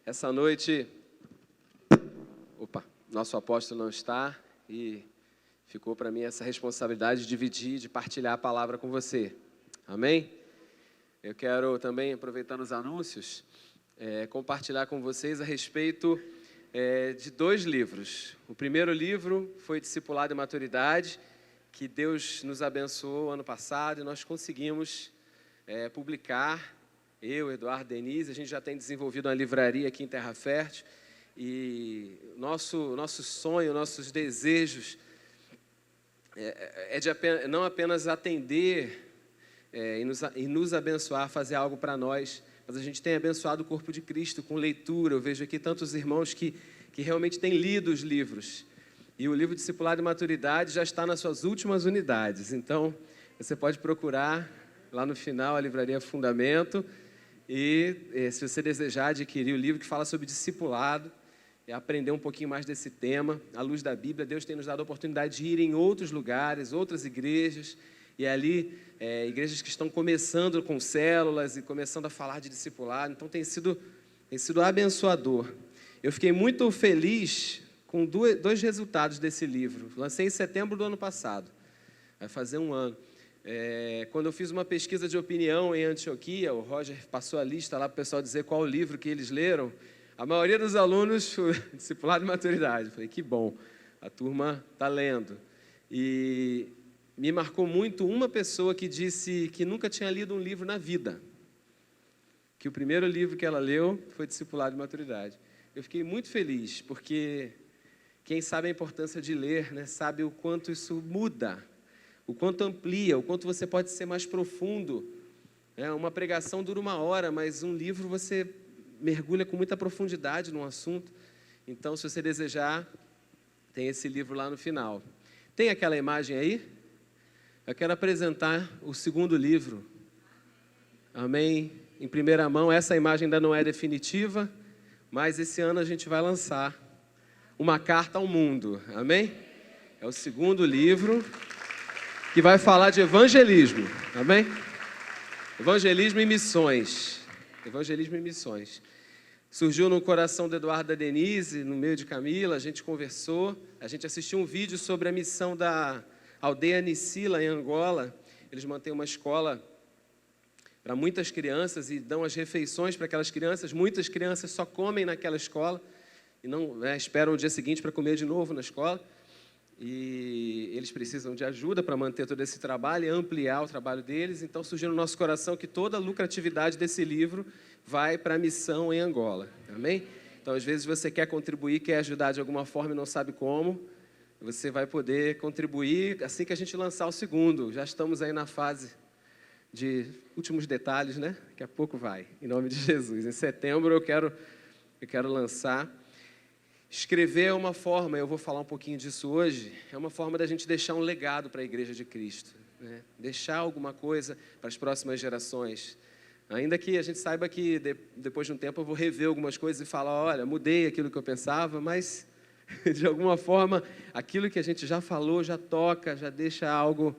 Essa noite, nosso apóstolo não está e ficou para mim essa responsabilidade de dividir, de partilhar a palavra com você. Amém? Eu quero também, aproveitando os anúncios, compartilhar com vocês a respeito de 2 livros. O primeiro livro foi Discipulado e Maturidade, que Deus nos abençoou ano passado e nós conseguimos publicar. Eu, Eduardo, Denise, a gente já tem desenvolvido uma livraria aqui em Terra Fértil e nosso sonho, nossos desejos de não apenas atender e nos abençoar, fazer algo para nós, mas a gente tem abençoado o corpo de Cristo com leitura. Eu vejo aqui tantos irmãos que realmente têm lido os livros. E o livro Discipulado e Maturidade já está nas suas últimas unidades. Então, você pode procurar lá no final a livraria Fundamento. E se você desejar adquirir o livro que fala sobre discipulado e aprender um pouquinho mais desse tema, à luz da Bíblia, Deus tem nos dado a oportunidade de ir em outros lugares, outras igrejas, e ali igrejas que estão começando com células e começando a falar de discipulado. Então tem sido abençoador. Eu fiquei muito feliz com 2 resultados desse livro. Lancei em setembro do ano passado, vai fazer um ano. Quando eu fiz uma pesquisa de opinião em Antioquia, o Roger passou a lista lá para o pessoal dizer qual o livro que eles leram. A maioria dos alunos, Discipulado e Maturidade. Falei, que bom, a turma está lendo. E me marcou muito uma pessoa que disse que nunca tinha lido um livro na vida. Que o primeiro livro que ela leu foi Discipulado e Maturidade. Eu fiquei muito feliz, porque quem sabe a importância de ler, né, sabe o quanto isso muda, o quanto amplia, o quanto você pode ser mais profundo. Uma pregação dura 1 hora, mas um livro você mergulha com muita profundidade num assunto. Então, se você desejar, tem esse livro lá no final. Tem aquela imagem aí? Eu quero apresentar o segundo livro. Amém? Em primeira mão, essa imagem ainda não é definitiva, mas esse ano a gente vai lançar Uma Carta ao Mundo. Amém? É o segundo livro que vai falar de evangelismo, amém? Evangelismo e missões. Evangelismo e missões. Surgiu no coração do Eduardo e da Denise, no meio de Camila, a gente conversou, a gente assistiu um vídeo sobre a missão da aldeia Nicila, em Angola. Eles mantêm uma escola para muitas crianças e dão as refeições para aquelas crianças. Muitas crianças só comem naquela escola e não esperam o dia seguinte para comer de novo na escola. E eles precisam de ajuda para manter todo esse trabalho e ampliar o trabalho deles. Então, surgiu no nosso coração que toda a lucratividade desse livro vai para a missão em Angola. Amém? Então, às vezes, você quer contribuir, quer ajudar de alguma forma e não sabe como, você vai poder contribuir assim que a gente lançar o segundo. Já estamos aí na fase de últimos detalhes, né? Daqui a pouco vai, em nome de Jesus. Em setembro eu quero lançar. Escrever é uma forma, eu vou falar um pouquinho disso hoje, é uma forma da gente deixar um legado para a Igreja de Cristo, né? Deixar alguma coisa para as próximas gerações. Ainda que a gente saiba que depois de um tempo eu vou rever algumas coisas e falar, olha, mudei aquilo que eu pensava, mas de alguma forma aquilo que a gente já falou, já toca, já deixa algo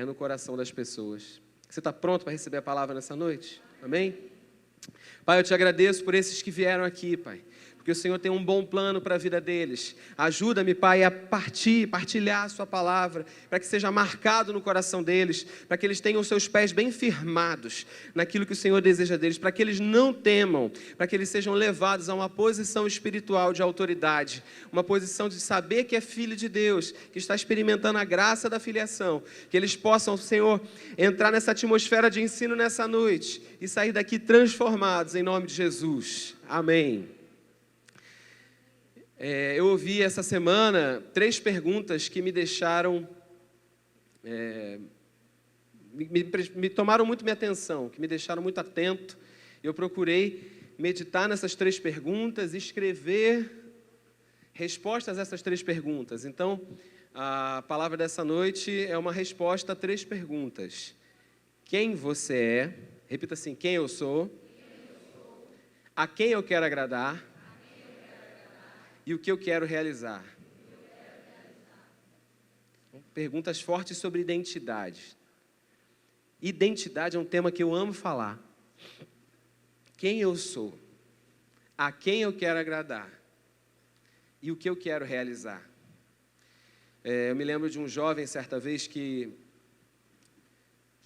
no coração das pessoas. Você está pronto para receber a palavra nessa noite? Amém? Pai, eu te agradeço por esses que vieram aqui, Pai, porque o Senhor tem um bom plano para a vida deles. Ajuda-me, Pai, a partilhar a sua palavra, para que seja marcado no coração deles, para que eles tenham os seus pés bem firmados naquilo que o Senhor deseja deles, para que eles não temam, para que eles sejam levados a uma posição espiritual de autoridade, uma posição de saber que é filho de Deus, que está experimentando a graça da filiação, que eles possam, Senhor, entrar nessa atmosfera de ensino nessa noite e sair daqui transformados em nome de Jesus. Amém. Eu ouvi essa semana 3 perguntas que me deixaram, me tomaram muito minha atenção, que me deixaram muito atento. Eu procurei meditar nessas 3 perguntas e escrever respostas a essas 3 perguntas. Então, a palavra dessa noite é uma resposta a 3 perguntas. Quem você é? Repita assim, quem eu sou? A quem eu quero agradar? E o que eu quero realizar? Perguntas fortes sobre identidade. Identidade é um tema que eu amo falar. Quem eu sou? a quem eu quero agradar e o que eu quero realizar. Eu me lembro de um jovem, certa vez, que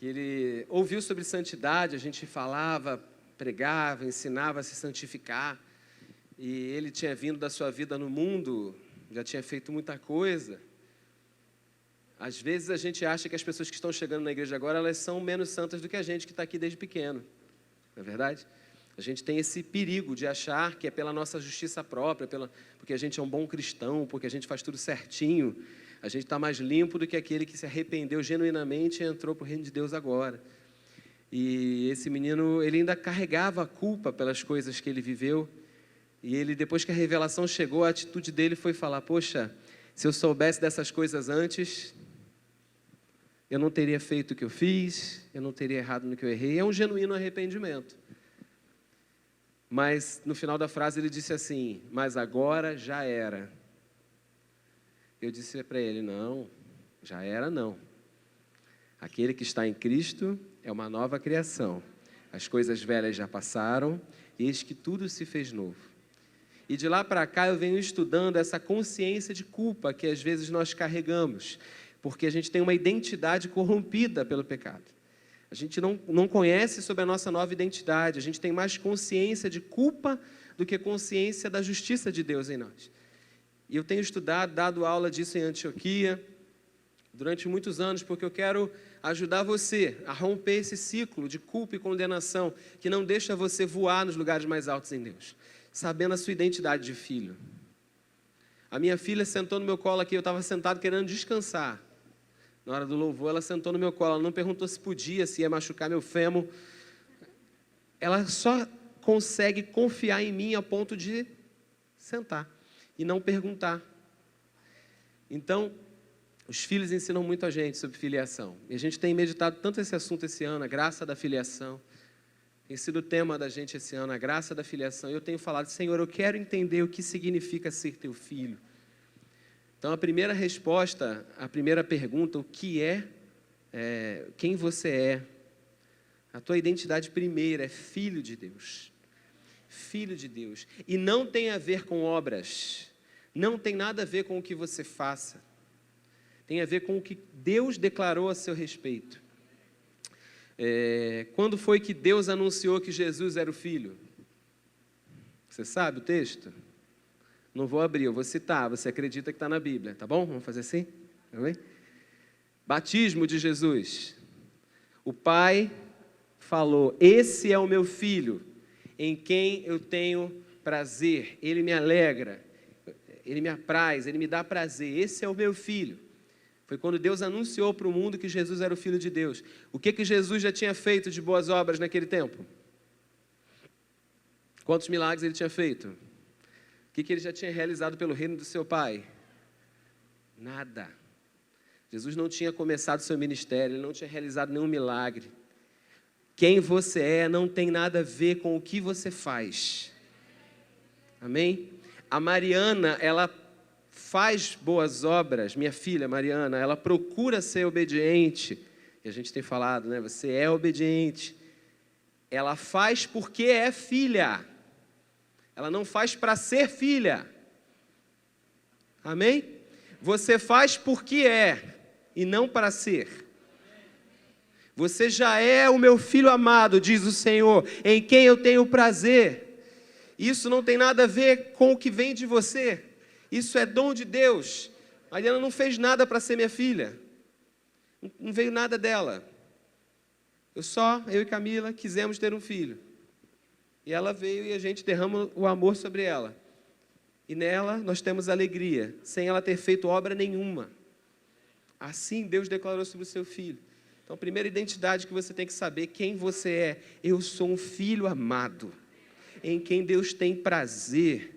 ele ouviu sobre santidade, a gente falava, pregava, ensinava a se santificar, e ele tinha vindo da sua vida no mundo, já tinha feito muita coisa. Às vezes a gente acha que as pessoas que estão chegando na igreja agora, elas são menos santas do que a gente que está aqui desde pequeno, não é verdade? A gente tem esse perigo de achar que é pela nossa justiça própria, porque a gente é um bom cristão, porque a gente faz tudo certinho, a gente está mais limpo do que aquele que se arrependeu genuinamente e entrou para o reino de Deus agora. E esse menino, ele ainda carregava a culpa pelas coisas que ele viveu. E ele, depois que a revelação chegou, a atitude dele foi falar: poxa, se eu soubesse dessas coisas antes, eu não teria feito o que eu fiz, eu não teria errado no que eu errei. É um genuíno arrependimento. Mas no final da frase ele disse assim: mas agora já era. Eu disse para ele: não, já era não. Aquele que está em Cristo é uma nova criação. As coisas velhas já passaram, eis que tudo se fez novo. E de lá para cá eu venho estudando essa consciência de culpa que às vezes nós carregamos, porque a gente tem uma identidade corrompida pelo pecado. A gente não conhece sobre a nossa nova identidade, a gente tem mais consciência de culpa do que consciência da justiça de Deus em nós. E eu tenho estudado, dado aula disso em Antioquia, durante muitos anos, porque eu quero ajudar você a romper esse ciclo de culpa e condenação que não deixa você voar nos lugares mais altos em Deus, sabendo a sua identidade de filho. A minha filha sentou no meu colo aqui, eu estava sentado querendo descansar. Na hora do louvor, ela sentou no meu colo, ela não perguntou se podia, se ia machucar meu fêmur. Ela só consegue confiar em mim a ponto de sentar e não perguntar. Então, os filhos ensinam muito a gente sobre filiação. E a gente tem meditado tanto esse assunto esse ano, a graça da filiação. Tem sido o tema da gente esse ano, a graça da filiação. E eu tenho falado: Senhor, eu quero entender o que significa ser teu filho. Então, a primeira resposta, a primeira pergunta, o que quem você é? A tua identidade primeira é filho de Deus. Filho de Deus. E não tem a ver com obras. Não tem nada a ver com o que você faça. Tem a ver com o que Deus declarou a seu respeito. Quando foi que Deus anunciou que Jesus era o Filho? Você sabe o texto? Não vou abrir, eu vou citar. Você acredita que está na Bíblia, tá bom? Vamos fazer assim? Tá bem? Batismo de Jesus. O Pai falou: esse é o meu Filho, em quem eu tenho prazer. Ele me alegra, ele me apraz, ele me dá prazer. Esse é o meu Filho. Foi quando Deus anunciou para o mundo que Jesus era o Filho de Deus. O que Jesus já tinha feito de boas obras naquele tempo? Quantos milagres ele tinha feito? O que ele já tinha realizado pelo reino do seu Pai? Nada. Jesus não tinha começado seu ministério, ele não tinha realizado nenhum milagre. Quem você é não tem nada a ver com o que você faz. Amém? A Mariana, ela faz boas obras, minha filha Mariana, ela procura ser obediente, e a gente tem falado, né? Você é obediente. Ela faz porque é filha, ela não faz para ser filha. Amém? Você faz porque é, e não para ser. Você já é o meu filho amado, diz o Senhor, em quem eu tenho prazer. Isso não tem nada a ver com o que vem de você. Isso é dom de Deus. A Mariana não fez nada para ser minha filha. Não veio nada dela. Eu e Camila quisemos ter um filho. E ela veio e a gente derrama o amor sobre ela. E nela nós temos alegria, sem ela ter feito obra nenhuma. Assim Deus declarou sobre o seu filho. Então, a primeira identidade que você tem que saber quem você é. Eu sou um filho amado, em quem Deus tem prazer.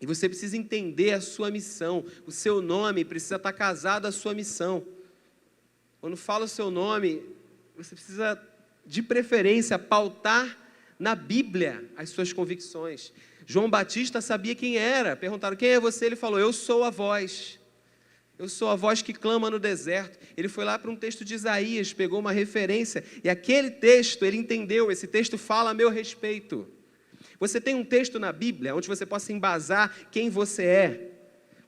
E você precisa entender a sua missão. O seu nome precisa estar casado à sua missão. Quando fala o seu nome, você precisa, de preferência, pautar na Bíblia as suas convicções. João Batista sabia quem era. Perguntaram: quem é você? Ele falou: eu sou a voz. Eu sou a voz que clama no deserto. Ele foi lá para um texto de Isaías, pegou uma referência, e aquele texto, ele entendeu, esse texto fala a meu respeito. Você tem um texto na Bíblia onde você possa embasar quem você é?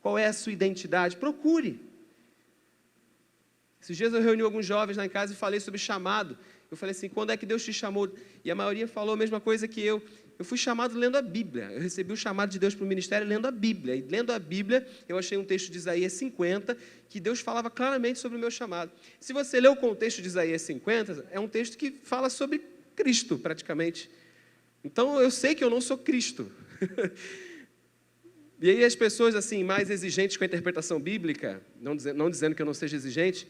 Qual é a sua identidade? Procure. Esses dias eu reuni alguns jovens lá em casa e falei sobre chamado. Eu falei assim, quando é que Deus te chamou? E a maioria falou a mesma coisa que eu. Eu fui chamado lendo a Bíblia. Eu recebi o chamado de Deus para o ministério lendo a Bíblia. E lendo a Bíblia, eu achei um texto de Isaías 50, que Deus falava claramente sobre o meu chamado. Se você ler o contexto de Isaías 50, é um texto que fala sobre Cristo, praticamente. Então, eu sei que eu não sou Cristo. E aí as pessoas assim, mais exigentes com a interpretação bíblica, não dizendo que eu não seja exigente,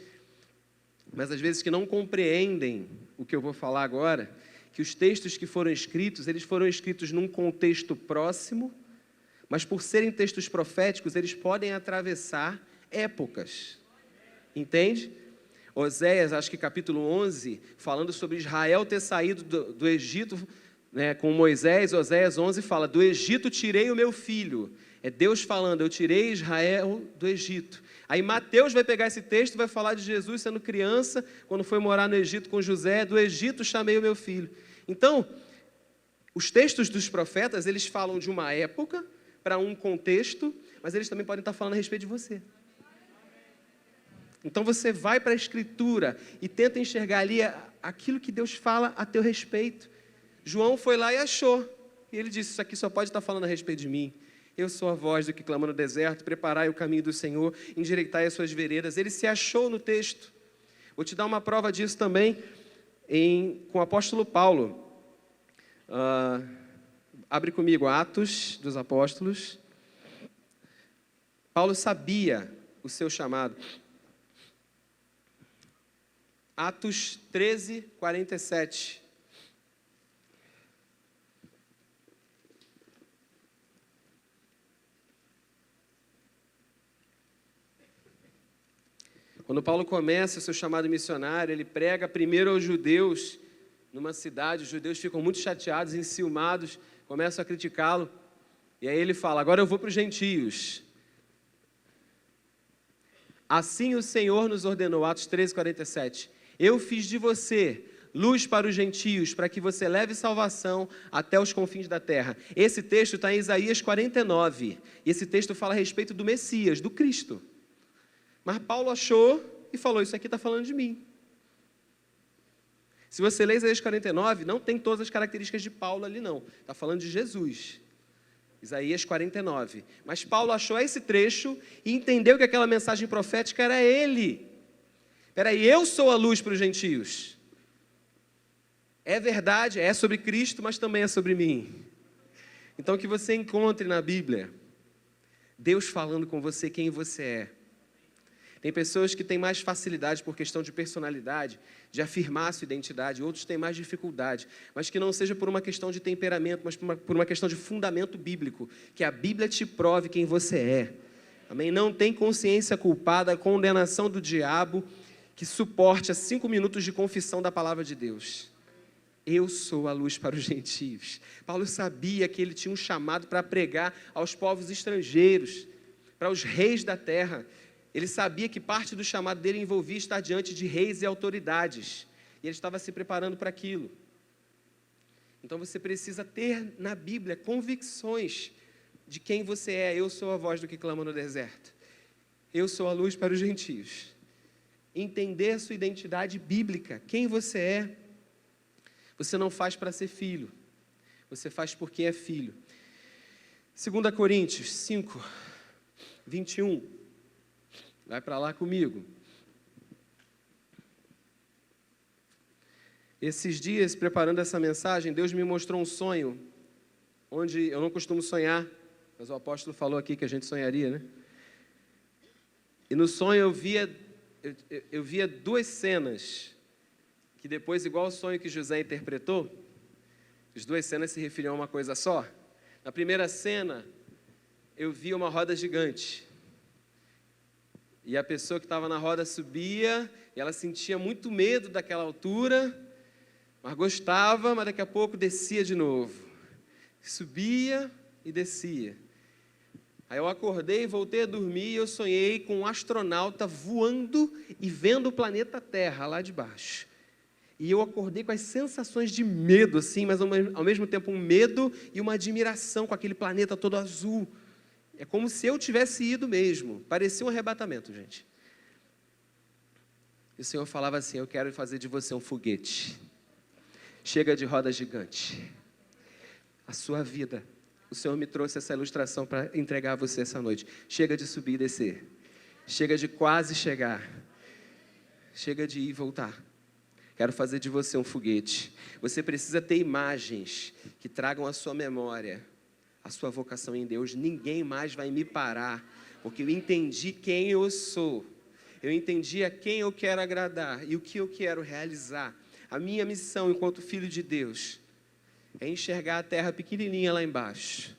mas às vezes que não compreendem o que eu vou falar agora, que os textos que foram escritos, eles foram escritos num contexto próximo, mas por serem textos proféticos, eles podem atravessar épocas. Entende? Oséias, acho que capítulo 11, falando sobre Israel ter saído do Egito, né, com Moisés, Oséias 11 fala, do Egito tirei o meu filho. É Deus falando, eu tirei Israel do Egito. Aí Mateus vai pegar esse texto e vai falar de Jesus sendo criança, quando foi morar no Egito com José, do Egito chamei o meu filho. Então, os textos dos profetas, eles falam de uma época, para um contexto, mas eles também podem estar falando a respeito de você. Então você vai para a Escritura e tenta enxergar ali aquilo que Deus fala a teu respeito. João foi lá e achou. E ele disse, isso aqui só pode estar falando a respeito de mim. Eu sou a voz do que clama no deserto, preparai o caminho do Senhor, endireitai as suas veredas. Ele se achou no texto. Vou te dar uma prova disso também com o apóstolo Paulo. Abre comigo Atos dos Apóstolos. Paulo sabia o seu chamado. Atos 13, 47. Quando Paulo começa o seu chamado missionário, ele prega primeiro aos judeus numa cidade, os judeus ficam muito chateados, enciumados, começam a criticá-lo, e aí ele fala, agora eu vou para os gentios. Assim o Senhor nos ordenou, Atos 13, 47, eu fiz de você luz para os gentios, para que você leve salvação até os confins da terra. Esse texto está em Isaías 49, e esse texto fala a respeito do Messias, do Cristo. Mas Paulo achou e falou, isso aqui está falando de mim. Se você lê Isaías 49, não tem todas as características de Paulo ali não. Está falando de Jesus. Isaías 49. Mas Paulo achou esse trecho e entendeu que aquela mensagem profética era ele. Peraí, eu sou a luz para os gentios. É verdade, é sobre Cristo, mas também é sobre mim. Então que você encontre na Bíblia Deus falando com você quem você é. Tem pessoas que têm mais facilidade por questão de personalidade, de afirmar a sua identidade, outros têm mais dificuldade, mas que não seja por uma questão de temperamento, mas por uma questão de fundamento bíblico, que a Bíblia te prove quem você é. Amém? Não tem consciência culpada, a condenação do diabo, que suporte a 5 minutos de confissão da palavra de Deus. Eu sou a luz para os gentios. Paulo sabia que ele tinha um chamado para pregar aos povos estrangeiros, para os reis da terra. Ele sabia que parte do chamado dele envolvia estar diante de reis e autoridades. E ele estava se preparando para aquilo. Então você precisa ter na Bíblia convicções de quem você é. Eu sou a voz do que clama no deserto. Eu sou a luz para os gentios. Entender a sua identidade bíblica, quem você é. Você não faz para ser filho. Você faz porque é filho. 2 Coríntios 5, 21. Vai para lá comigo. Esses dias, preparando essa mensagem, Deus me mostrou um sonho, onde eu não costumo sonhar, mas o apóstolo falou aqui que a gente sonharia, né? E no sonho eu via 2 cenas, que depois, igual o sonho que José interpretou, as 2 cenas se referiam a uma coisa só. Na primeira cena, eu via uma roda gigante. E a pessoa que estava na roda subia, e ela sentia muito medo daquela altura, mas gostava, mas daqui a pouco descia de novo. Subia e descia. Aí eu acordei, voltei a dormir, e eu sonhei com um astronauta voando e vendo o planeta Terra lá de baixo. E eu acordei com as sensações de medo, assim, mas ao mesmo tempo um medo e uma admiração com aquele planeta todo azul. É como se eu tivesse ido mesmo. Parecia um arrebatamento, gente. E o Senhor falava assim: eu quero fazer de você um foguete. Chega de roda gigante. A sua vida. O Senhor me trouxe essa ilustração para entregar a você essa noite. Chega de subir e descer. Chega de quase chegar. Chega de ir e voltar. Quero fazer de você um foguete. Você precisa ter imagens que tragam à sua memória a sua vocação em Deus. Ninguém mais vai me parar, porque eu entendi quem eu sou. Eu entendi a quem eu quero agradar e o que eu quero realizar. A minha missão enquanto filho de Deus é enxergar a terra pequenininha lá embaixo.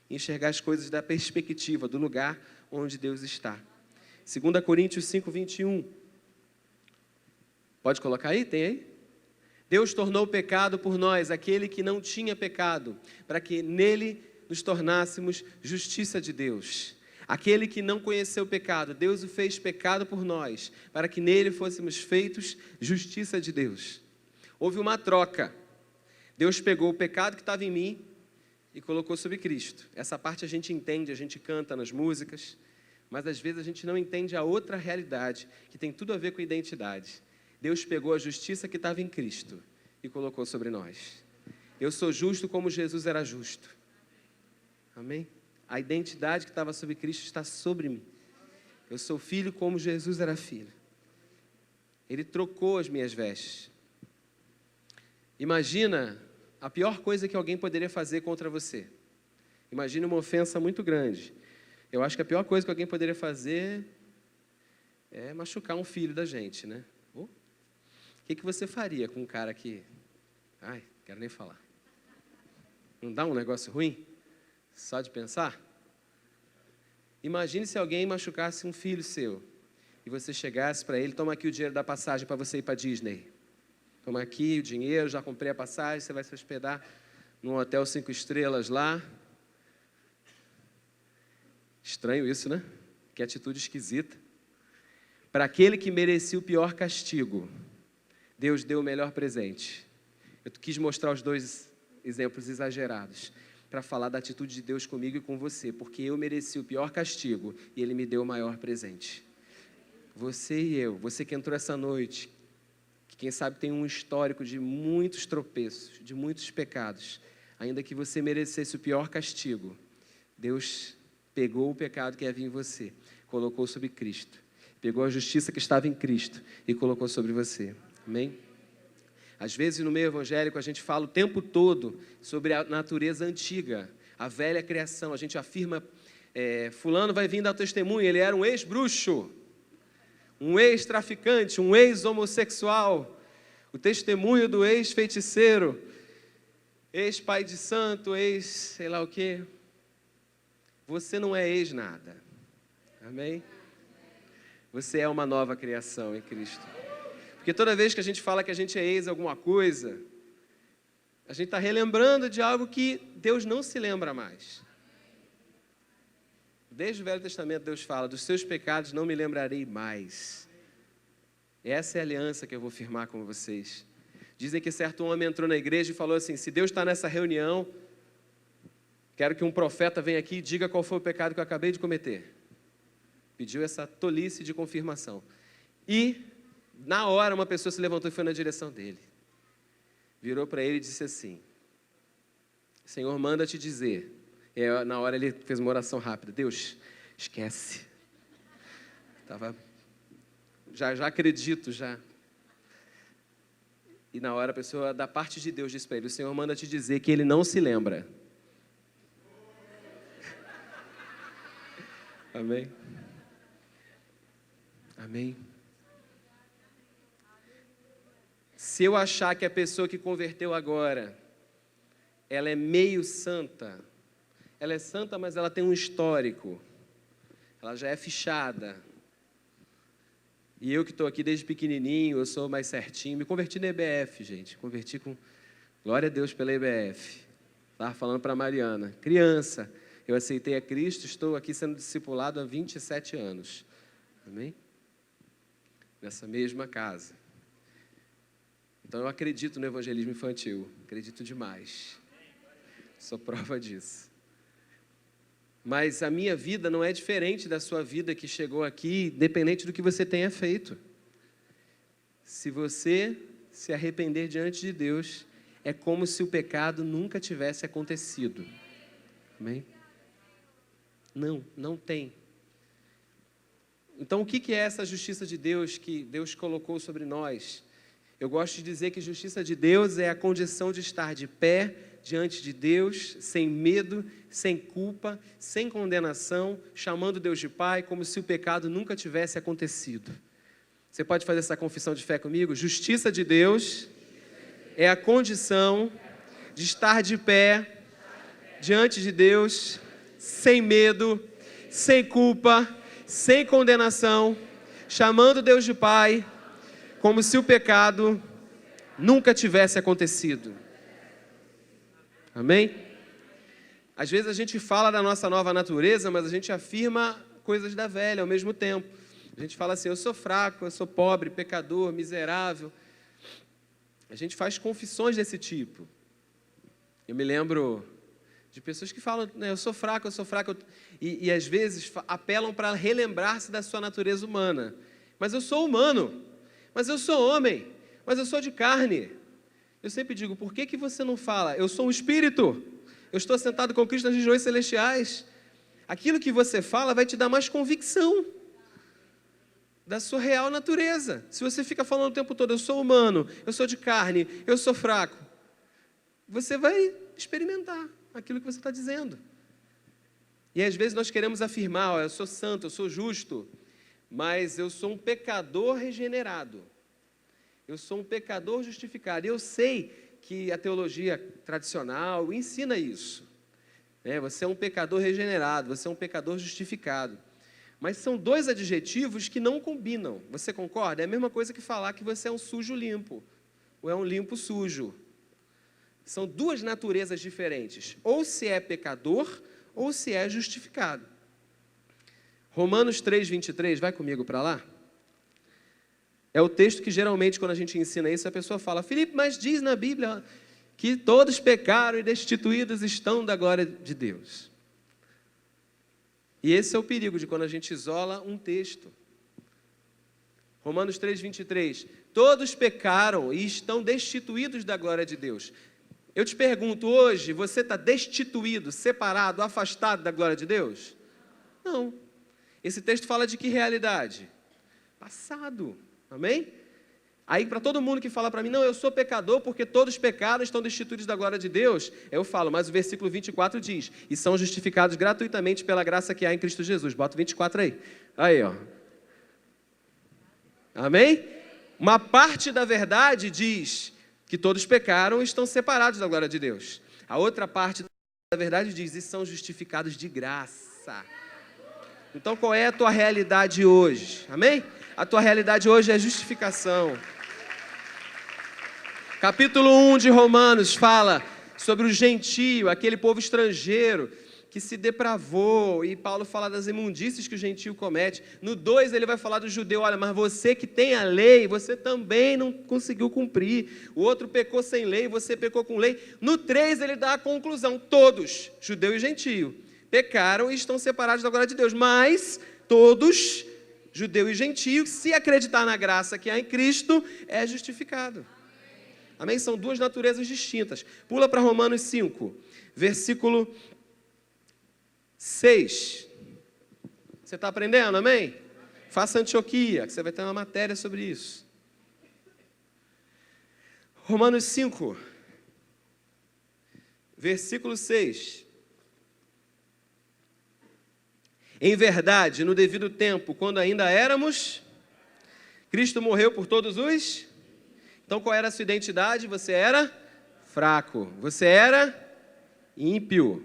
Enxergar as coisas da perspectiva, do lugar onde Deus está. 2 Coríntios 5, 21. Pode colocar aí? Tem aí? Deus tornou pecado por nós, aquele que não tinha pecado, para que nele nos tornássemos justiça de Deus. Aquele que não conheceu o pecado, Deus o fez pecado por nós, para que nele fôssemos feitos justiça de Deus. Houve uma troca. Deus pegou o pecado que estava em mim e colocou sobre Cristo. Essa parte a gente entende, a gente canta nas músicas, mas às vezes a gente não entende a outra realidade, que tem tudo a ver com identidade. Deus pegou a justiça que estava em Cristo e colocou sobre nós. Eu sou justo como Jesus era justo. Amém? A identidade que estava sobre Cristo está sobre mim. Eu sou filho como Jesus era filho. Ele trocou as minhas vestes. Imagina a pior coisa que alguém poderia fazer contra você. Imagina uma ofensa muito grande. Eu acho que a pior coisa que alguém poderia fazer é machucar um filho da gente, né? O que você faria com um cara que... Ai, quero nem falar. Não dá um negócio ruim? Só de pensar? Imagine se alguém machucasse um filho seu e você chegasse para ele: toma aqui o dinheiro da passagem para você ir para Disney. Toma aqui o dinheiro, já comprei a passagem, você vai se hospedar num hotel 5 estrelas lá. Estranho isso, né? Que atitude esquisita. Para aquele que merecia o pior castigo, Deus deu o melhor presente. Eu quis mostrar os dois exemplos exagerados para falar da atitude de Deus comigo e com você, porque eu mereci o pior castigo e Ele me deu o maior presente. Você e eu, você que entrou essa noite, que quem sabe tem um histórico de muitos tropeços, de muitos pecados, ainda que você merecesse o pior castigo, Deus pegou o pecado que havia em você, colocou sobre Cristo, pegou a justiça que estava em Cristo e colocou sobre você. Amém? Às vezes no meio evangélico a gente fala o tempo todo sobre a natureza antiga, a velha criação. A gente afirma, fulano vai vir dar testemunho, ele era um ex-bruxo, um ex-traficante, um ex-homossexual, o testemunho do ex-feiticeiro, ex-pai de santo, ex-sei lá o quê. Você não é ex-nada. Amém? Você é uma nova criação em Cristo. Porque toda vez que a gente fala que a gente é ex alguma coisa, a gente está relembrando de algo que Deus não se lembra mais. Desde o Velho Testamento Deus fala: dos seus pecados não me lembrarei mais. Essa é a aliança que eu vou firmar com vocês. Dizem que certo homem entrou na igreja e falou assim: se Deus está nessa reunião, quero que um profeta venha aqui e diga qual foi o pecado que eu acabei de cometer. Pediu essa tolice de confirmação. E na hora, uma pessoa se levantou e foi na direção dele. Virou para ele e disse assim: Senhor, manda te dizer. E aí, na hora ele fez uma oração rápida: Deus, esquece. Já acredito, já. E na hora a pessoa, da parte de Deus, disse para ele: o Senhor manda te dizer que ele não se lembra. Amém? Amém? Se eu achar que a pessoa que converteu agora, ela é meio santa, ela é santa, mas ela tem um histórico, ela já é fichada, e eu que estou aqui desde pequenininho, eu sou mais certinho, me converti na EBF, gente, converti com, glória a Deus pela EBF, estava falando para a Mariana, criança, eu aceitei a Cristo, estou aqui sendo discipulado há 27 anos, amém? Nessa mesma casa. Então eu acredito no evangelismo infantil, acredito demais. Sou prova disso. Mas a minha vida não é diferente da sua vida que chegou aqui, independente do que você tenha feito. Se você se arrepender diante de Deus, é como se o pecado nunca tivesse acontecido. Amém? Não tem. Então, o que é essa justiça de Deus que Deus colocou sobre nós? Eu gosto de dizer que justiça de Deus é a condição de estar de pé diante de Deus, sem medo, sem culpa, sem condenação, chamando Deus de Pai, como se o pecado nunca tivesse acontecido. Você pode fazer essa confissão de fé comigo? Justiça de Deus é a condição de estar de pé diante de Deus, sem medo, sem culpa, sem condenação, chamando Deus de Pai, como se o pecado nunca tivesse acontecido. Amém? Às vezes a gente fala da nossa nova natureza, mas a gente afirma coisas da velha ao mesmo tempo. A gente fala assim, eu sou fraco, eu sou pobre, pecador, miserável. A gente faz confissões desse tipo. Eu me lembro de pessoas que falam, eu sou fraco, e às vezes apelam para relembrar-se da sua natureza humana. Mas eu sou humano, mas eu sou homem, mas eu sou de carne. Eu sempre digo, por que você não fala? Eu sou um espírito, eu estou sentado com Cristo nas regiões celestiais. Aquilo que você fala vai te dar mais convicção da sua real natureza. Se você fica falando o tempo todo, eu sou humano, eu sou de carne, eu sou fraco, você vai experimentar aquilo que você está dizendo. E às vezes nós queremos afirmar, eu sou santo, eu sou justo, mas eu sou um pecador regenerado. Eu sou um pecador justificado. Eu sei que a teologia tradicional ensina isso. Você é um pecador regenerado, você é um pecador justificado. Mas são dois adjetivos que não combinam. Você concorda? É a mesma coisa que falar que você é um sujo limpo, ou é um limpo sujo. São duas naturezas diferentes. Ou se é pecador, ou se é justificado. Romanos 3:23, vai comigo para lá? É o texto que geralmente, quando a gente ensina isso, a pessoa fala, Felipe, mas diz na Bíblia que todos pecaram e destituídos estão da glória de Deus. E esse é o perigo de quando a gente isola um texto. Romanos 3:23, todos pecaram e estão destituídos da glória de Deus. Eu te pergunto, hoje, você está destituído, separado, afastado da glória de Deus? Não. Esse texto fala de que realidade? Passado. Amém? Aí, para todo mundo que fala para mim, não, eu sou pecador porque todos pecaram e estão destituídos da glória de Deus, eu falo, mas o versículo 24 diz, e são justificados gratuitamente pela graça que há em Cristo Jesus. Bota o 24 aí. Aí, ó. Amém? Uma parte da verdade diz que todos pecaram e estão separados da glória de Deus. A outra parte da verdade diz, e são justificados de graça. Então, qual é a tua realidade hoje? Amém? A tua realidade hoje é justificação. Capítulo 1 de Romanos fala sobre o gentio, aquele povo estrangeiro que se depravou, e Paulo fala das imundícies que o gentio comete. No 2 ele vai falar do judeu, olha, mas você que tem a lei, você também não conseguiu cumprir. O outro pecou sem lei, você pecou com lei. No 3 ele dá a conclusão, todos, judeu e gentio, pecaram e estão separados da glória de Deus, mas todos, judeu e gentio, se acreditar na graça que há em Cristo, é justificado. Amém? São duas naturezas distintas. Pula para Romanos 5, versículo 6. Você está aprendendo, amém? Faça Antioquia, que você vai ter uma matéria sobre isso. Romanos 5, versículo 6. Em verdade, no devido tempo, quando ainda éramos, Cristo morreu por todos os... Então, qual era a sua identidade? Você era fraco. Você era ímpio.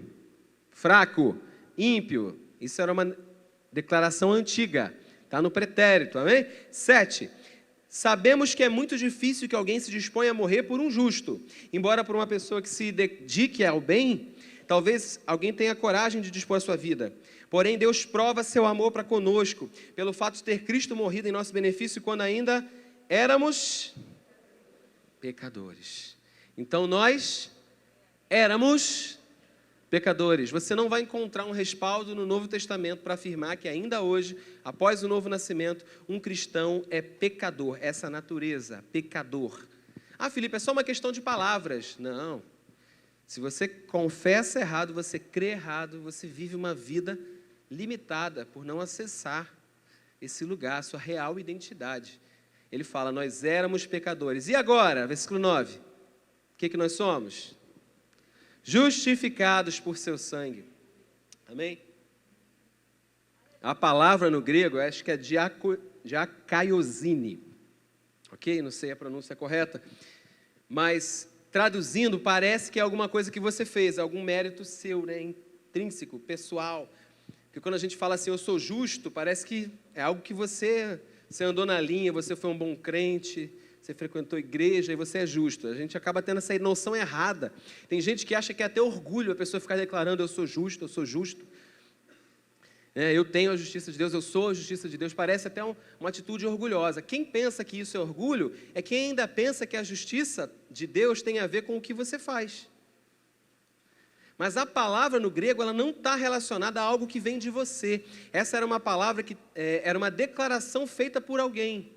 Fraco, ímpio. Isso era uma declaração antiga. Está no pretérito, amém? 7. Sabemos que é muito difícil que alguém se disponha a morrer por um justo. Embora por uma pessoa que se dedique ao bem, talvez alguém tenha coragem de dispor a sua vida. Porém, Deus prova seu amor para conosco, pelo fato de ter Cristo morrido em nosso benefício quando ainda éramos pecadores. Então nós éramos pecadores. Você não vai encontrar um respaldo no Novo Testamento para afirmar que ainda hoje, após o novo nascimento, um cristão é pecador. Essa natureza, pecador. Ah, Felipe, é só uma questão de palavras. Não. Se você confessa errado, você crê errado, você vive uma vida limitada por não acessar esse lugar, a sua real identidade. Ele fala, nós éramos pecadores. E agora, versículo 9, o que nós somos? Justificados por seu sangue. Amém? A palavra no grego, acho que é diakaiosine. Ok? Não sei a pronúncia correta. Mas, traduzindo, parece que é alguma coisa que você fez, algum mérito seu, né? Intrínseco, pessoal. Porque quando a gente fala assim, eu sou justo, parece que é algo que você andou na linha, você foi um bom crente, você frequentou igreja e você é justo. A gente acaba tendo essa noção errada. Tem gente que acha que é até orgulho a pessoa ficar declarando, eu sou justo, eu sou justo. Eu tenho a justiça de Deus, eu sou a justiça de Deus. Parece até uma atitude orgulhosa. Quem pensa que isso é orgulho é quem ainda pensa que a justiça de Deus tem a ver com o que você faz. Mas a palavra no grego, ela não está relacionada a algo que vem de você. Essa era uma palavra que era uma declaração feita por alguém.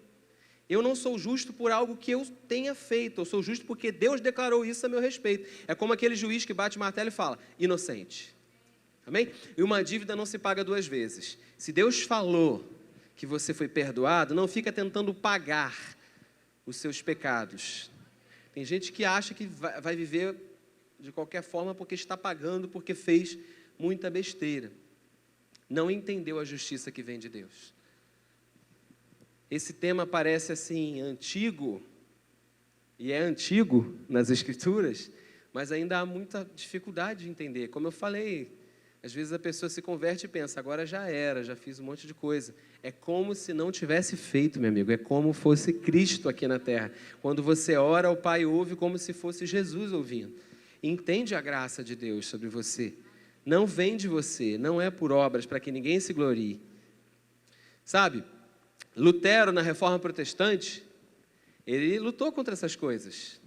Eu não sou justo por algo que eu tenha feito, eu sou justo porque Deus declarou isso a meu respeito. É como aquele juiz que bate o martelo e fala, inocente. Amém? E uma dívida não se paga duas vezes. Se Deus falou que você foi perdoado, não fica tentando pagar os seus pecados. Tem gente que acha que vai viver de qualquer forma porque está pagando, porque fez muita besteira. Não entendeu a justiça que vem de Deus. Esse tema parece assim antigo, e é antigo nas Escrituras, mas ainda há muita dificuldade de entender. Como eu falei, às vezes a pessoa se converte e pensa, agora já era, já fiz um monte de coisa. É como se não tivesse feito, meu amigo, é como fosse Cristo aqui na terra. Quando você ora, o Pai ouve como se fosse Jesus ouvindo. Entende a graça de Deus sobre você. Não vem de você, não é por obras, para que ninguém se glorie. Sabe, Lutero, na Reforma Protestante, ele lutou contra essas coisas.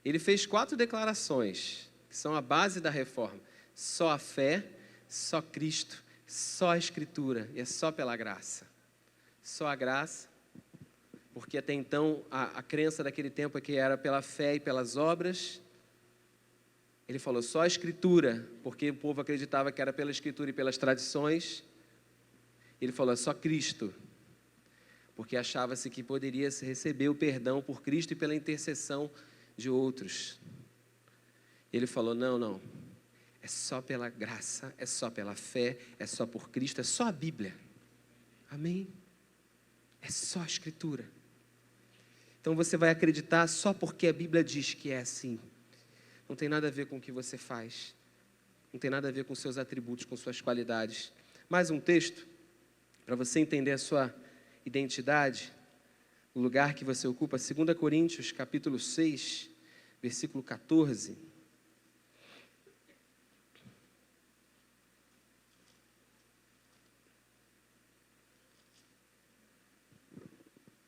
Ele fez 4 declarações, que são a base da Reforma. Só a fé, só Cristo, só a Escritura, e é só pela graça. Só a graça, porque até então a crença daquele tempo é que era pela fé e pelas obras. Ele falou só a Escritura, porque o povo acreditava que era pela Escritura e pelas tradições. Ele falou só Cristo, porque achava-se que poderia receber o perdão por Cristo e pela intercessão de outros. Ele falou, não, é só pela graça, é só pela fé, é só por Cristo, é só a Bíblia. Amém? É só a Escritura. Então você vai acreditar só porque a Bíblia diz que é assim. Não tem nada a ver com o que você faz. Não tem nada a ver com seus atributos, com suas qualidades. Mais um texto, para você entender a sua identidade, o lugar que você ocupa, 2 Coríntios, capítulo 6, versículo 14.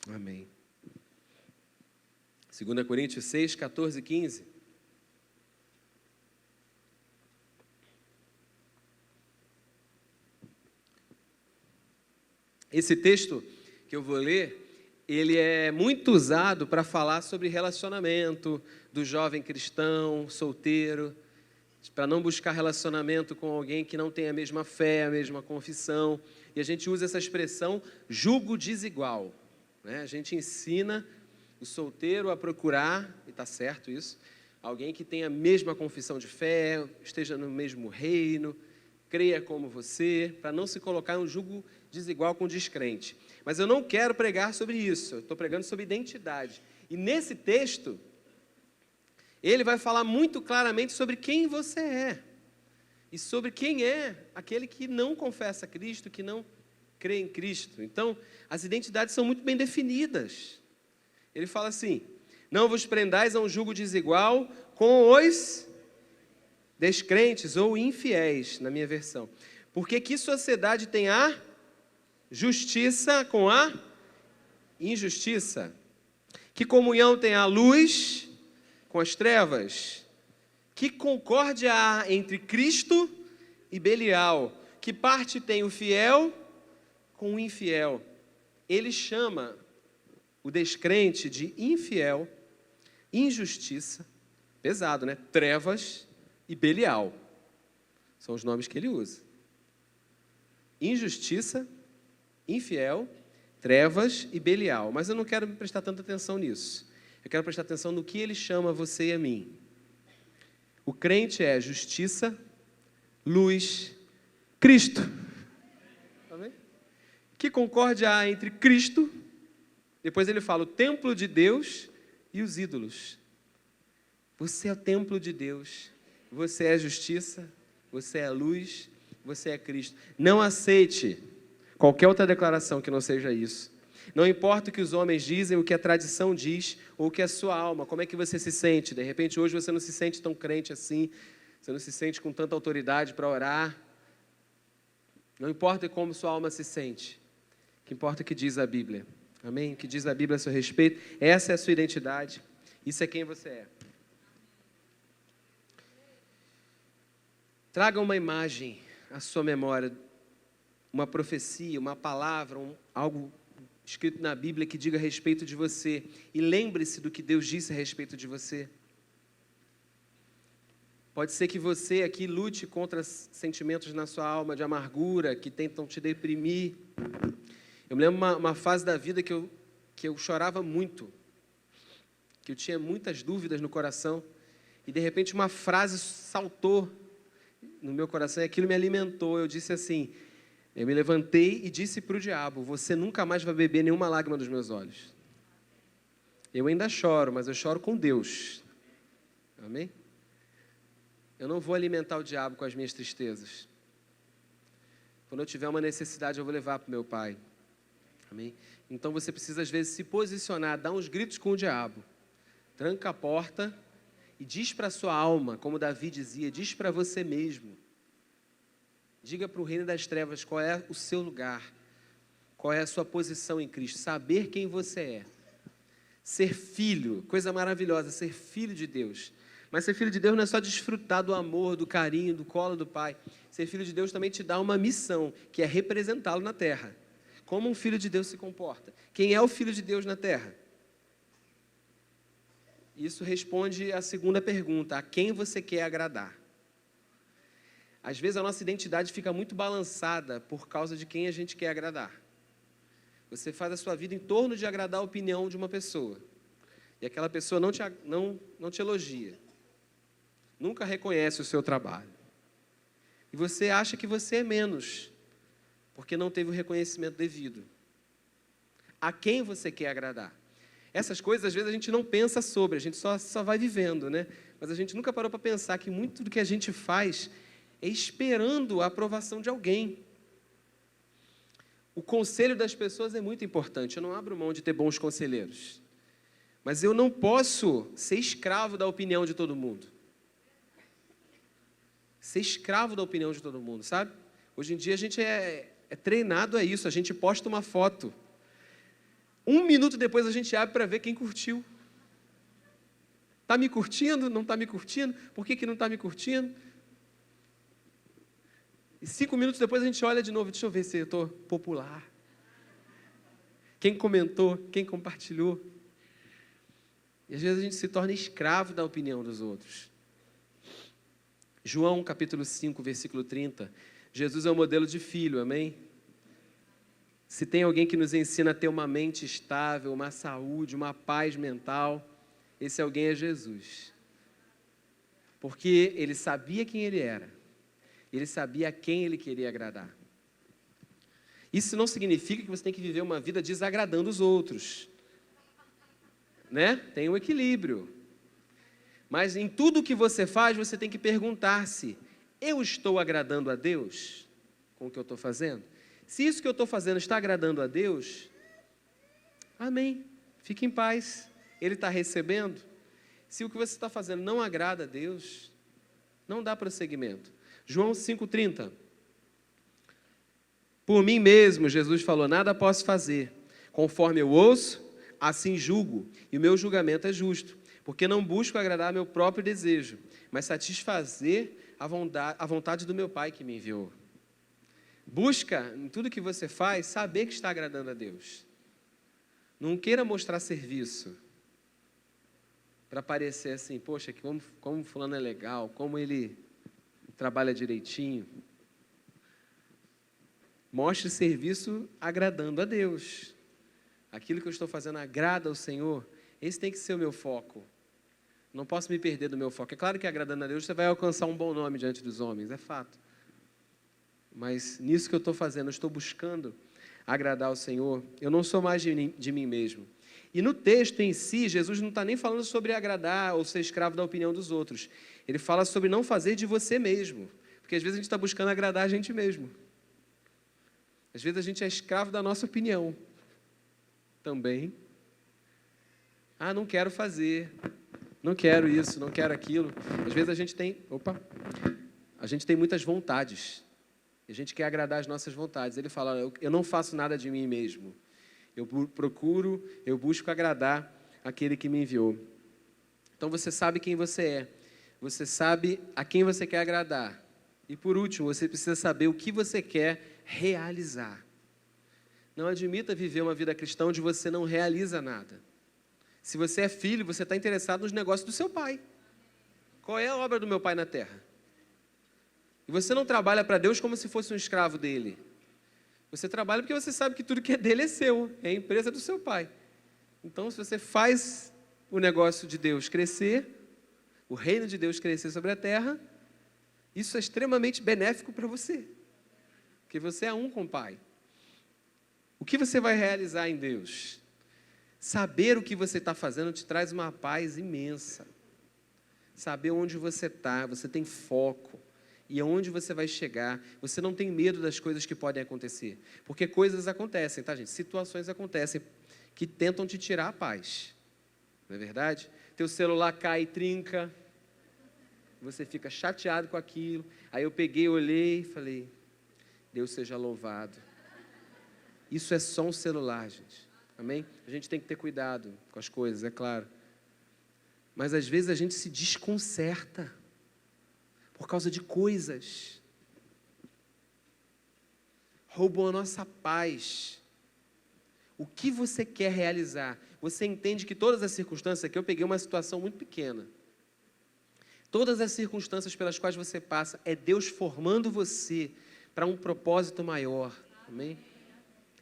Amém. 2 Coríntios 6, 14 e 15. Esse texto que eu vou ler, ele é muito usado para falar sobre relacionamento do jovem cristão, solteiro, para não buscar relacionamento com alguém que não tem a mesma fé, a mesma confissão. E a gente usa essa expressão jugo desigual, né? A gente ensina o solteiro a procurar, e está certo isso, alguém que tenha a mesma confissão de fé, esteja no mesmo reino, creia como você, para não se colocar em um jugo desigual com o descrente. Mas eu não quero pregar sobre isso, eu estou pregando sobre identidade. E nesse texto, ele vai falar muito claramente sobre quem você é. E sobre quem é aquele que não confessa Cristo, que não crê em Cristo. Então, as identidades são muito bem definidas. Ele fala assim, não vos prendais a um jugo desigual com os descrentes ou infiéis, na minha versão. Porque que sociedade tem a justiça com a injustiça? Que comunhão tem a luz com as trevas? Que concórdia há entre Cristo e Belial? Que parte tem o fiel com o infiel? Ele chama o descrente de infiel, injustiça, pesado, né? Trevas e Belial. São os nomes que ele usa. Injustiça, infiel, trevas e Belial. Mas eu não quero prestar tanta atenção nisso. Eu quero prestar atenção no que ele chama você e a mim. O crente é justiça, luz, Cristo. Amém? Que concórdia há entre Cristo, depois ele fala o templo de Deus e os ídolos. Você é o templo de Deus, você é a justiça, você é a luz, você é Cristo. Não aceite qualquer outra declaração que não seja isso. Não importa o que os homens dizem, o que a tradição diz, ou o que a sua alma, como é que você se sente. De repente, hoje você não se sente tão crente assim, você não se sente com tanta autoridade para orar. Não importa como sua alma se sente, o que importa é o que diz a Bíblia. Amém? O que diz a Bíblia a seu respeito, essa é a sua identidade, isso é quem você é. Traga uma imagem à sua memória, uma profecia, uma palavra, algo escrito na Bíblia que diga a respeito de você. E lembre-se do que Deus disse a respeito de você. Pode ser que você aqui lute contra sentimentos na sua alma de amargura, que tentam te deprimir. Eu me lembro uma fase da vida que eu chorava muito, que eu tinha muitas dúvidas no coração, e de repente uma frase saltou no meu coração e aquilo me alimentou. Eu disse assim, eu me levantei e disse para o diabo, você nunca mais vai beber nenhuma lágrima dos meus olhos. Eu ainda choro, mas eu choro com Deus. Amém? Eu não vou alimentar o diabo com as minhas tristezas. Quando eu tiver uma necessidade, eu vou levar para o meu pai. Amém? Então você precisa às vezes se posicionar, dar uns gritos com o diabo. Tranca a porta e diz para a sua alma, como Davi dizia, diz para você mesmo. Diga para o reino das trevas qual é o seu lugar, qual é a sua posição em Cristo, saber quem você é. Ser filho, coisa maravilhosa, ser filho de Deus. Mas ser filho de Deus não é só desfrutar do amor, do carinho, do colo do Pai. Ser filho de Deus também te dá uma missão, que é representá-lo na terra. Como um filho de Deus se comporta? Quem é o filho de Deus na terra? Isso responde à segunda pergunta, a quem você quer agradar? Às vezes a nossa identidade fica muito balançada por causa de quem a gente quer agradar. Você faz a sua vida em torno de agradar a opinião de uma pessoa. E aquela pessoa não te elogia. Nunca reconhece o seu trabalho. E você acha que você é menos, porque não teve o reconhecimento devido. A quem você quer agradar? Essas coisas, às vezes, a gente não pensa sobre, a gente só vai vivendo, né? Mas a gente nunca parou para pensar que muito do que a gente faz é esperando a aprovação de alguém. O conselho das pessoas é muito importante. Eu não abro mão de ter bons conselheiros. Mas eu não posso ser escravo da opinião de todo mundo. Ser escravo da opinião de todo mundo, sabe? Hoje em dia a gente é treinado a isso. A gente posta uma foto. 1 minuto depois a gente abre para ver quem curtiu. Está me curtindo? Não está me curtindo? Por que não está me curtindo? E 5 minutos depois a gente olha de novo. Deixa eu ver se eu estou popular. Quem comentou? Quem compartilhou? E às vezes a gente se torna escravo da opinião dos outros. João capítulo 5, versículo 30. Jesus é o modelo de filho, amém? Se tem alguém que nos ensina a ter uma mente estável, uma saúde, uma paz mental, esse alguém é Jesus. Porque ele sabia quem ele era. Ele sabia a quem ele queria agradar. Isso não significa que você tem que viver uma vida desagradando os outros. Né? Tem um equilíbrio. Mas em tudo que você faz, você tem que perguntar-se, eu estou agradando a Deus com o que eu estou fazendo? Se isso que eu estou fazendo está agradando a Deus, amém, fique em paz, Ele está recebendo. Se o que você está fazendo não agrada a Deus, não dá prosseguimento. João 5,30. Por mim mesmo, Jesus falou, nada posso fazer, conforme eu ouço, assim julgo, e o meu julgamento é justo, porque não busco agradar meu próprio desejo, mas satisfazer a vontade do meu Pai que me enviou. Busca, em tudo que você faz, saber que está agradando a Deus. Não queira mostrar serviço para parecer assim, poxa, como fulano é legal, como ele trabalha direitinho. Mostre serviço agradando a Deus. Aquilo que eu estou fazendo agrada ao Senhor. Esse tem que ser o meu foco. Não posso me perder do meu foco. É claro que agradando a Deus você vai alcançar um bom nome diante dos homens, é fato. Mas nisso que eu estou fazendo, eu estou buscando agradar ao Senhor. Eu não sou mais de mim mesmo. E no texto em si, Jesus não está nem falando sobre agradar ou ser escravo da opinião dos outros. Ele fala sobre não fazer de você mesmo. Porque às vezes a gente está buscando agradar a gente mesmo. Às vezes a gente é escravo da nossa opinião. Também. Ah, não quero fazer. Não quero isso, não quero aquilo. Às vezes a gente tem muitas vontades. E a gente quer agradar as nossas vontades. Ele fala, eu não faço nada de mim mesmo. Eu busco agradar aquele que me enviou. Então você sabe quem você é. Você sabe a quem você quer agradar. E por último, você precisa saber o que você quer realizar. Não admita viver uma vida cristã onde você não realiza nada. Se você é filho, você está interessado nos negócios do seu pai. Qual é a obra do meu pai na terra? E você não trabalha para Deus como se fosse um escravo dele. Você trabalha porque você sabe que tudo que é dele é seu, é a empresa do seu pai. Então, se você faz o negócio de Deus crescer, o reino de Deus crescer sobre a terra, isso é extremamente benéfico para você. Porque você é um com o Pai. O que você vai realizar em Deus? Saber o que você está fazendo te traz uma paz imensa. Saber onde você está, você tem foco. E aonde você vai chegar, você não tem medo das coisas que podem acontecer. Porque coisas acontecem, tá, gente? Situações acontecem que tentam te tirar a paz. Não é verdade? Teu celular cai e trinca. Você fica chateado com aquilo. Aí eu peguei, olhei e falei, Deus seja louvado. Isso é só um celular, gente. Amém? A gente tem que ter cuidado com as coisas, é claro. Mas às vezes a gente se desconcerta por causa de coisas. Roubam a nossa paz. O que você quer realizar? Você entende que todas as circunstâncias, aqui eu peguei uma situação muito pequena. Todas as circunstâncias pelas quais você passa, é Deus formando você para um propósito maior. Amém?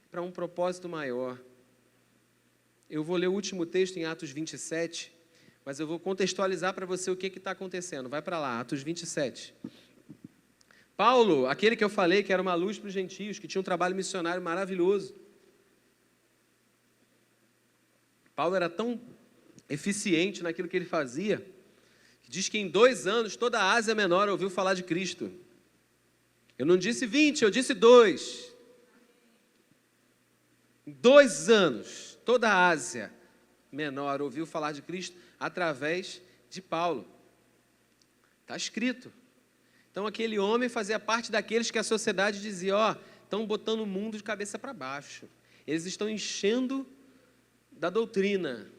Para um propósito maior. Eu vou ler o último texto em Atos 27, mas eu vou contextualizar para você o que está acontecendo. Vai para lá, Atos 27. Paulo, aquele que eu falei que era uma luz para os gentios, que tinha um trabalho missionário maravilhoso. Paulo era tão eficiente naquilo que ele fazia, que diz que em 2 anos toda a Ásia Menor ouviu falar de Cristo. Eu não disse 20, eu disse 2. Em 2 anos, toda a Ásia Menor ouviu falar de Cristo através de Paulo. Está escrito. Então aquele homem fazia parte daqueles que a sociedade dizia, estão botando o mundo de cabeça para baixo. Eles estão enchendo da doutrina.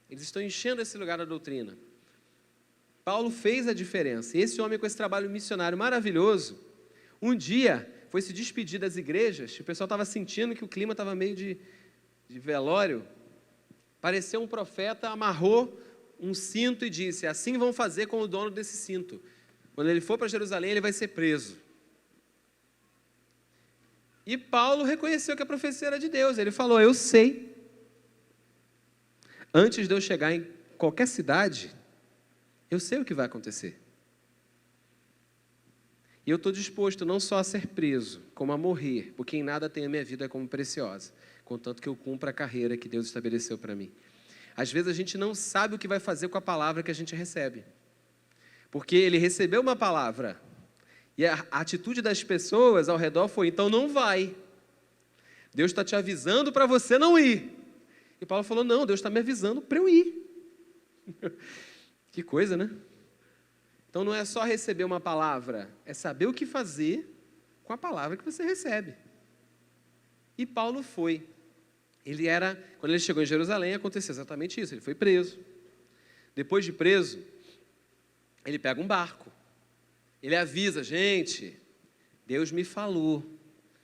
Eles estão enchendo esse lugar da doutrina. Paulo fez a diferença. E esse homem com esse trabalho missionário maravilhoso, um dia foi se despedir das igrejas, o pessoal estava sentindo que o clima estava meio de velório. Apareceu um profeta, amarrou um cinto e disse, assim vão fazer com o dono desse cinto. Quando ele for para Jerusalém, ele vai ser preso. E Paulo reconheceu que a profecia era de Deus. Ele falou, eu sei. Antes de eu chegar em qualquer cidade, eu sei o que vai acontecer. E eu estou disposto não só a ser preso, como a morrer, porque em nada tenho a minha vida como preciosa, contanto que eu cumpra a carreira que Deus estabeleceu para mim. Às vezes a gente não sabe o que vai fazer com a palavra que a gente recebe. Porque ele recebeu uma palavra, e a atitude das pessoas ao redor foi, então não vai. Deus está te avisando para você não ir. E Paulo falou, não, Deus está me avisando para eu ir. Que coisa, né? Então não é só receber uma palavra, é saber o que fazer com a palavra que você recebe. E Paulo foi. Quando ele chegou em Jerusalém, aconteceu exatamente isso. Ele foi preso. Depois de preso, ele pega um barco. Ele avisa, gente, Deus me falou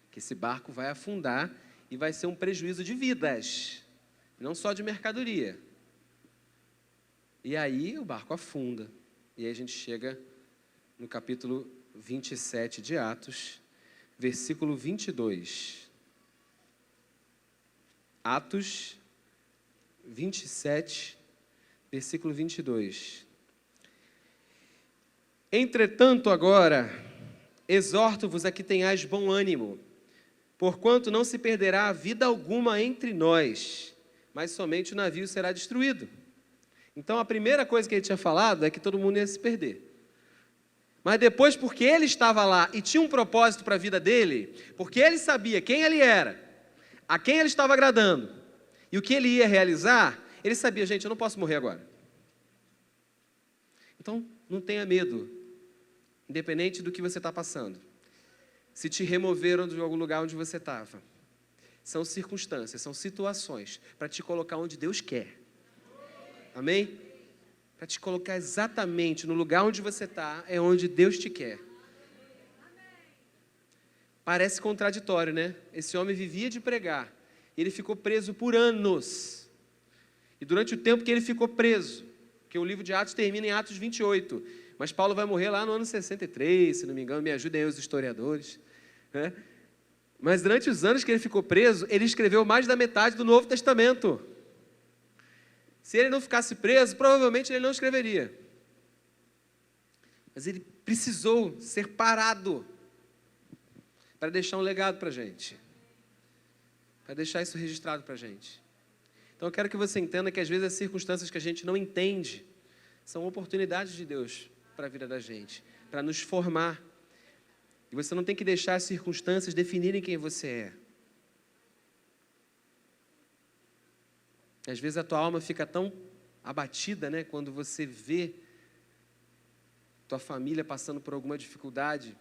que esse barco vai afundar e vai ser um prejuízo de vidas, não só de mercadoria. E aí o barco afunda. E aí a gente chega no capítulo 27 de Atos, versículo 22. Atos 27, versículo 22. Entretanto, agora, exorto-vos a que tenhais bom ânimo, porquanto não se perderá vida alguma entre nós, mas somente o navio será destruído. Então, a primeira coisa que ele tinha falado é que todo mundo ia se perder. Mas depois, porque ele estava lá e tinha um propósito para a vida dele, porque ele sabia quem ele era, a quem ele estava agradando e o que ele ia realizar, ele sabia, gente, eu não posso morrer agora. Então, não tenha medo, independente do que você está passando. Se te removeram de algum lugar onde você estava, são circunstâncias, são situações para te colocar onde Deus quer. Amém? Para te colocar exatamente no lugar onde você está, é onde Deus te quer. Parece contraditório, né? Esse homem vivia de pregar, e ele ficou preso por anos. E durante o tempo que ele ficou preso, porque o livro de Atos termina em Atos 28, mas Paulo vai morrer lá no ano 63, se não me engano, me ajudem aí os historiadores, né? Mas durante os anos que ele ficou preso, ele escreveu mais da metade do Novo Testamento. Se ele não ficasse preso, provavelmente ele não escreveria. Mas ele precisou ser parado para deixar um legado para a gente, para deixar isso registrado para a gente. Então eu quero que você entenda que às vezes as circunstâncias que a gente não entende são oportunidades de Deus para a vida da gente, para nos formar. E você não tem que deixar as circunstâncias definirem quem você é. Às vezes a tua alma fica tão abatida, né, quando você vê tua família passando por alguma dificuldade,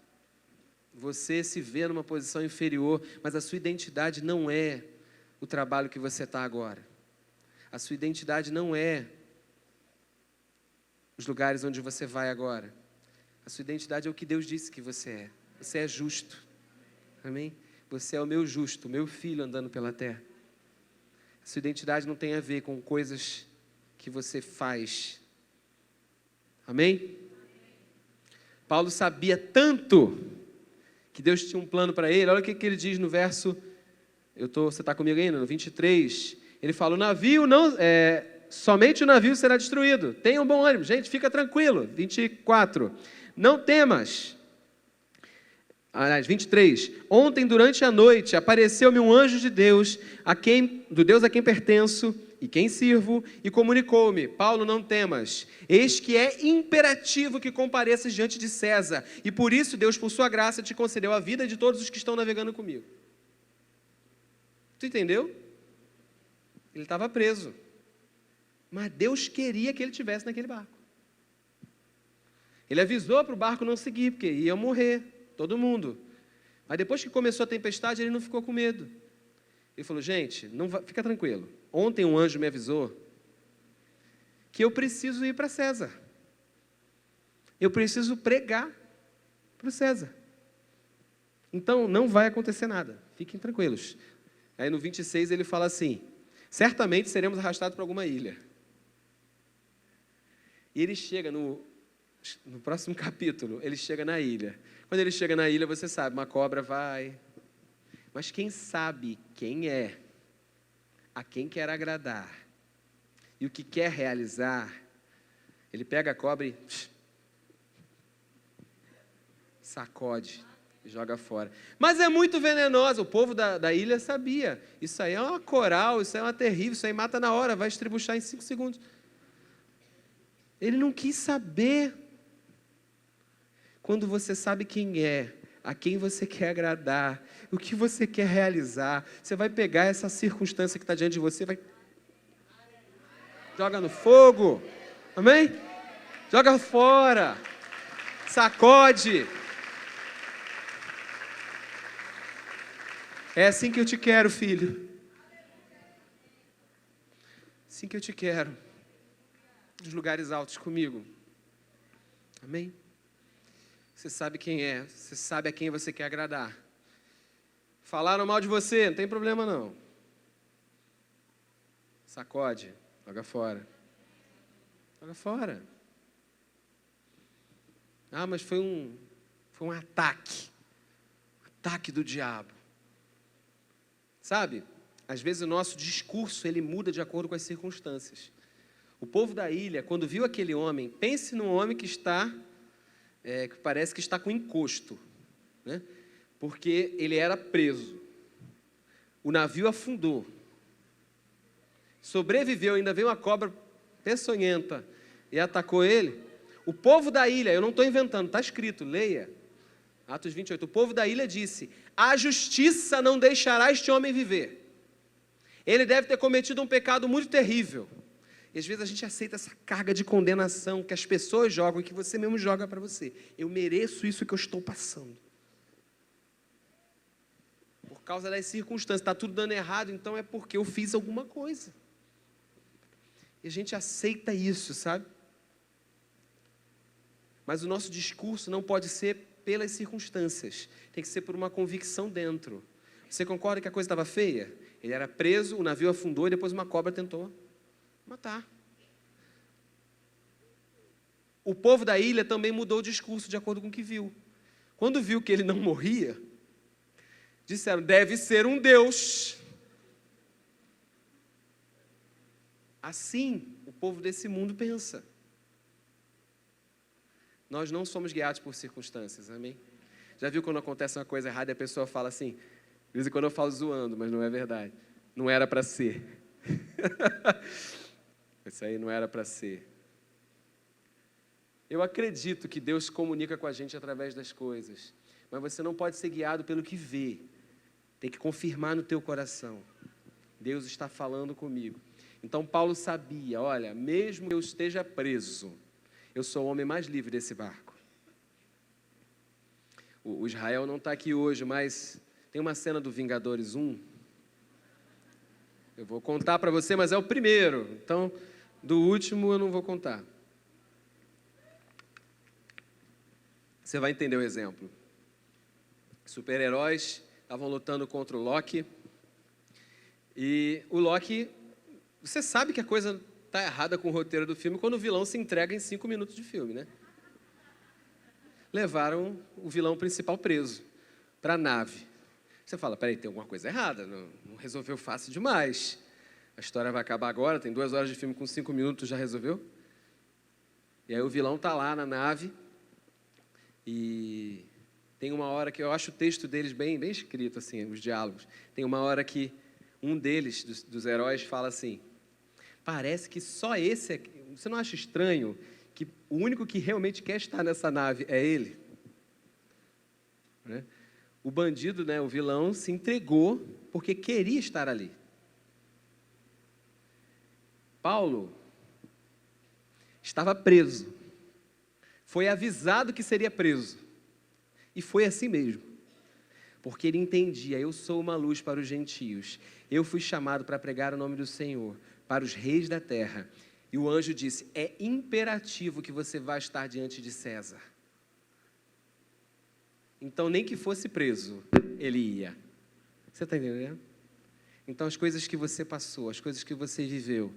você se vê numa posição inferior, mas a sua identidade não é o trabalho que você está agora. A sua identidade não é os lugares onde você vai agora. A sua identidade é o que Deus disse que você é. Você é justo. Amém? Você é o meu justo, o meu filho andando pela terra. A sua identidade não tem a ver com coisas que você faz. Amém? Paulo sabia tanto que Deus tinha um plano para ele. Olha o que ele diz no verso, você está comigo ainda? No 23, ele fala, somente o navio será destruído. Tenham bom ânimo, gente, fica tranquilo. 24, não temas. Aliás, 23, ontem durante a noite apareceu-me um anjo de Deus, do Deus a quem pertenço e quem sirvo, e comunicou-me, Paulo, não temas, eis que é imperativo que compareças diante de César, e por isso Deus, por sua graça, te concedeu a vida de todos os que estão navegando comigo. Tu entendeu? Ele estava preso, mas Deus queria que ele estivesse naquele barco. Ele avisou para o barco não seguir, porque ia morrer. Todo mundo. Mas depois que começou a tempestade, ele não ficou com medo. Ele falou, gente, fica tranquilo. Ontem um anjo me avisou que eu preciso ir para César. Eu preciso pregar para o César. Então, não vai acontecer nada. Fiquem tranquilos. Aí no 26 ele fala assim, certamente seremos arrastados para alguma ilha. E ele chega no próximo capítulo, ele chega na ilha. Quando ele chega na ilha, você sabe, uma cobra vai. Mas quem sabe quem é, a quem quer agradar e o que quer realizar, ele pega a cobra e sacode e joga fora. Mas é muito venenosa, o povo da ilha sabia. Isso aí é uma coral, isso aí é uma terrível, isso aí mata na hora, vai estribuchar em 5 segundos. Ele não quis saber. Quando você sabe quem é, a quem você quer agradar, o que você quer realizar, você vai pegar essa circunstância que está diante de você, joga no fogo, amém? Joga fora, sacode. É assim que eu te quero, filho. assim que eu te quero. Dos lugares altos comigo. Amém? Você sabe quem é, você sabe a quem você quer agradar. Falaram mal de você, não tem problema não. Sacode, joga fora. Joga fora. Ah, mas foi um ataque. Ataque do diabo. Sabe, às vezes o nosso discurso, ele muda de acordo com as circunstâncias. O povo da ilha, quando viu aquele homem, pense num homem que que parece que está com encosto, né? Porque ele era preso. O navio afundou. Sobreviveu, ainda veio uma cobra peçonhenta e atacou ele. O povo da ilha, eu não estou inventando, está escrito, leia. Atos 28, o povo da ilha disse: a justiça não deixará este homem viver. Ele deve ter cometido um pecado muito terrível. E às vezes a gente aceita essa carga de condenação que as pessoas jogam e que você mesmo joga para você. Eu mereço isso que eu estou passando. Por causa das circunstâncias, está tudo dando errado, então é porque eu fiz alguma coisa. E a gente aceita isso, sabe? Mas o nosso discurso não pode ser pelas circunstâncias. Tem que ser por uma convicção dentro. Você concorda que a coisa estava feia? Ele era preso, o navio afundou e depois uma cobra tentou matar. O povo da ilha também mudou o discurso de acordo com o que viu. Quando viu que ele não morria, disseram: deve ser um Deus. Assim, o povo desse mundo pensa. Nós não somos guiados por circunstâncias, amém? Já viu quando acontece uma coisa errada e a pessoa fala assim, de vez em quando eu falo zoando, mas não é verdade. Não era para ser. Isso aí não era para ser. Eu acredito que Deus comunica com a gente através das coisas, mas você não pode ser guiado pelo que vê. Tem que confirmar no teu coração. Deus está falando comigo. Então Paulo sabia, olha, mesmo que eu esteja preso, eu sou o homem mais livre desse barco. O Israel não está aqui hoje, mas tem uma cena do Vingadores 1. Eu vou contar para você, mas é o primeiro. Então, do último eu não vou contar. Você vai entender o exemplo. Super-heróis estavam lutando contra o Loki. E o Loki, você sabe que a coisa está errada com o roteiro do filme quando o vilão se entrega em 5 minutos de filme, né? Levaram o vilão principal preso para a nave. Você fala, peraí, tem alguma coisa errada, não resolveu fácil demais. A história vai acabar agora, tem 2 horas de filme com 5 minutos, já resolveu? E aí o vilão está lá na nave e tem uma hora que eu acho o texto deles bem escrito, assim, os diálogos. Tem uma hora que um deles, dos heróis, fala assim, parece que só esse aqui, você não acha estranho que o único que realmente quer estar nessa nave é ele? Né? O bandido, né, o vilão, se entregou porque queria estar ali. Paulo estava preso. Foi avisado que seria preso. E foi assim mesmo. Porque ele entendia, eu sou uma luz para os gentios. Eu fui chamado para pregar o nome do Senhor para os reis da terra. E o anjo disse, é imperativo que você vá estar diante de César. Então, nem que fosse preso, ele ia. Você está entendendo? Então, as coisas que você passou, as coisas que você viveu,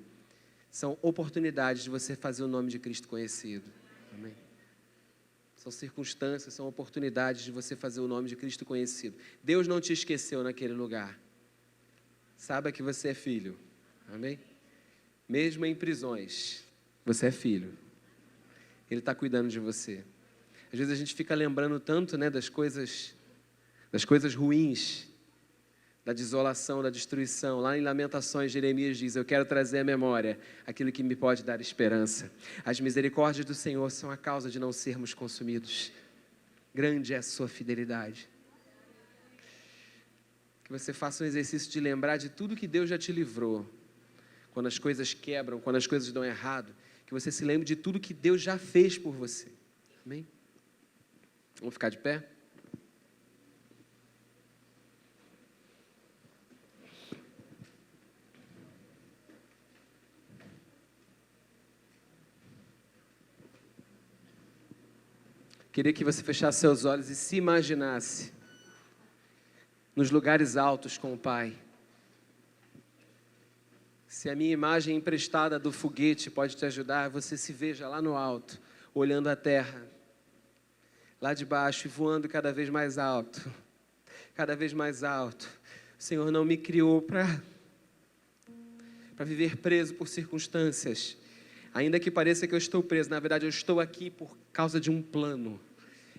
são oportunidades de você fazer o nome de Cristo conhecido. Amém? São circunstâncias, são oportunidades de você fazer o nome de Cristo conhecido. Deus não te esqueceu naquele lugar. Saiba que você é filho. Amém? Mesmo em prisões, você é filho. Ele está cuidando de você. Às vezes a gente fica lembrando tanto, né, das coisas ruins, da desolação, da destruição. Lá em Lamentações, Jeremias diz, eu quero trazer à memória aquilo que me pode dar esperança. As misericórdias do Senhor são a causa de não sermos consumidos. Grande é a sua fidelidade. Que você faça um exercício de lembrar de tudo que Deus já te livrou. Quando as coisas quebram, quando as coisas dão errado, que você se lembre de tudo que Deus já fez por você. Amém? Vamos ficar de pé? Queria que você fechasse seus olhos e se imaginasse nos lugares altos com o Pai. Se a minha imagem emprestada do foguete pode te ajudar, você se veja lá no alto, olhando a terra, lá de baixo e voando cada vez mais alto, cada vez mais alto. O Senhor não me criou para viver preso por circunstâncias. Ainda que pareça que eu estou preso, na verdade eu estou aqui por causa de um plano.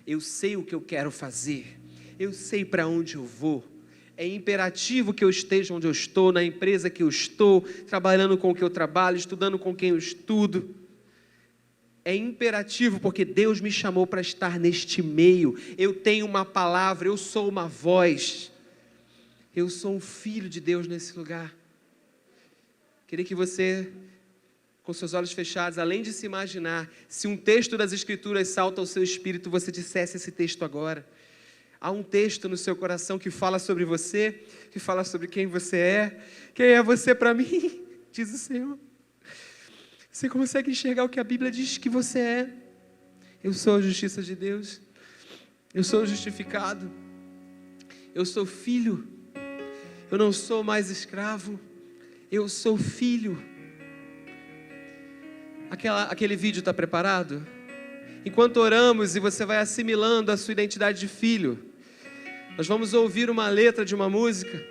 Eu sei o que eu quero fazer, eu sei para onde eu vou. É imperativo que eu esteja onde eu estou, na empresa que eu estou, trabalhando com o que eu trabalho, estudando com quem eu estudo. É imperativo porque Deus me chamou para estar neste meio. Eu tenho uma palavra, eu sou uma voz. Eu sou um filho de Deus nesse lugar. Queria que você, com seus olhos fechados, além de se imaginar, se um texto das Escrituras salta ao seu espírito, você dissesse esse texto agora. Há um texto no seu coração que fala sobre você, que fala sobre quem você é. Quem é você para mim? Diz o Senhor. Você consegue enxergar o que a Bíblia diz que você é? Eu sou a justiça de Deus. Eu sou justificado. Eu sou filho. Eu não sou mais escravo. Eu sou filho. Aquele vídeo está preparado? Enquanto oramos e você vai assimilando a sua identidade de filho, nós vamos ouvir uma letra de uma música.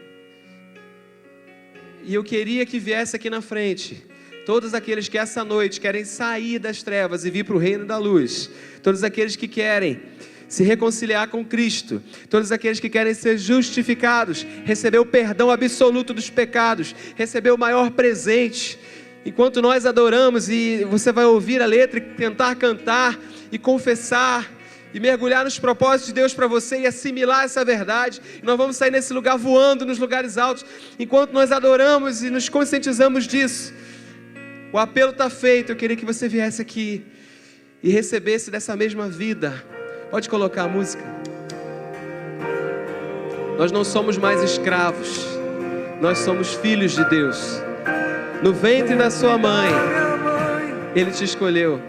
E eu queria que viesse aqui na frente todos aqueles que essa noite querem sair das trevas e vir para o reino da luz. Todos aqueles que querem se reconciliar com Cristo. Todos aqueles que querem ser justificados, receber o perdão absoluto dos pecados, receber o maior presente. Enquanto nós adoramos e você vai ouvir a letra e tentar cantar e confessar e mergulhar nos propósitos de Deus para você e assimilar essa verdade, e nós vamos sair nesse lugar voando nos lugares altos. Enquanto nós adoramos e nos conscientizamos disso, o apelo está feito. Eu queria que você viesse aqui e recebesse dessa mesma vida. Pode colocar a música. Nós não somos mais escravos, nós somos filhos de Deus. No ventre da sua mãe, Ele te escolheu.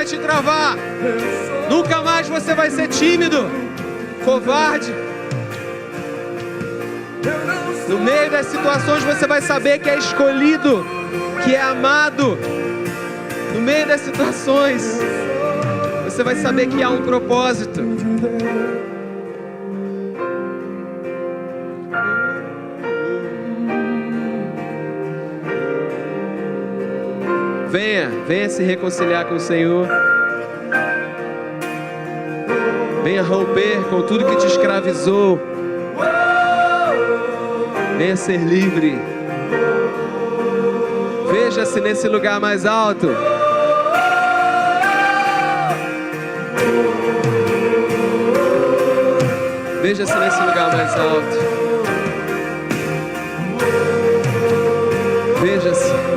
Te travar, nunca mais você vai ser tímido, covarde. No meio das situações você vai saber que é escolhido, que é amado. No meio das situações você vai saber que há um propósito. Venha se reconciliar com o Senhor. Venha romper com tudo que te escravizou. Venha ser livre. Veja-se nesse lugar mais alto. Veja-se nesse lugar mais alto. Veja-se.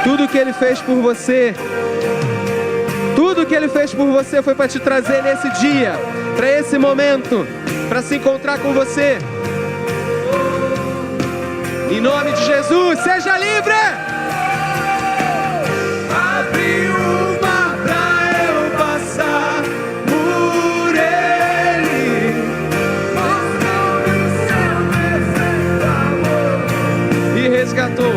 Tudo que Ele fez por você, tudo que Ele fez por você foi para te trazer nesse dia, para esse momento, para se encontrar com você. Em nome de Jesus, seja livre! Abre o mar pra eu passar por ele, mostrando o seu perfeito amor. E resgatou.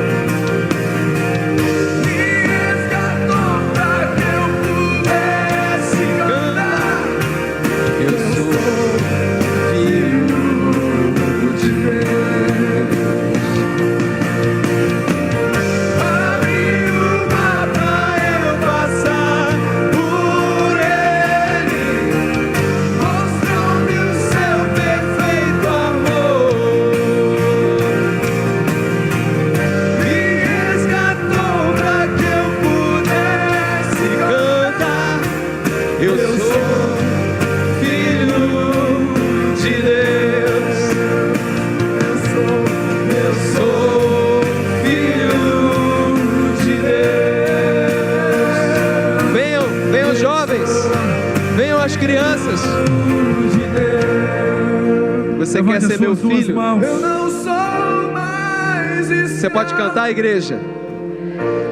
Você quer ser meu filho? Eu não sou mais escravo. Você pode cantar, igreja?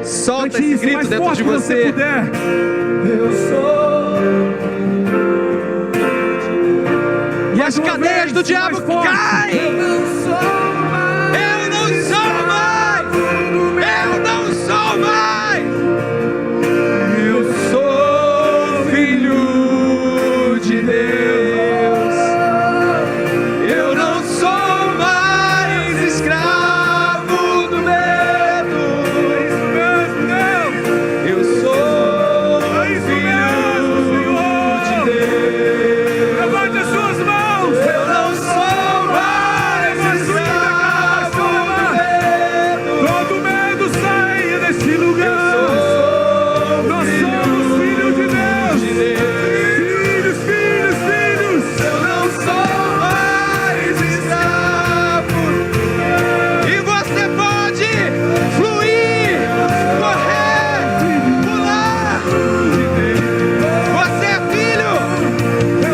Solta esse Isso, grito mais dentro forte de que você. puder. Eu sou. E as cadeias do diabo caem. Eu não sou mais. Eu não sou mais. Eu não sou mais. Eu sou filho de Deus. Eu não sou mais escravo do medo. Eu sou filho de Deus. Levante as suas mãos. Eu não sou mais escravo do medo. Todo medo saia desse lugar. Nós somos filhos de Deus. Filhos. Eu não sou mais escravo. E você pode fluir, correr, pular. Você é filho.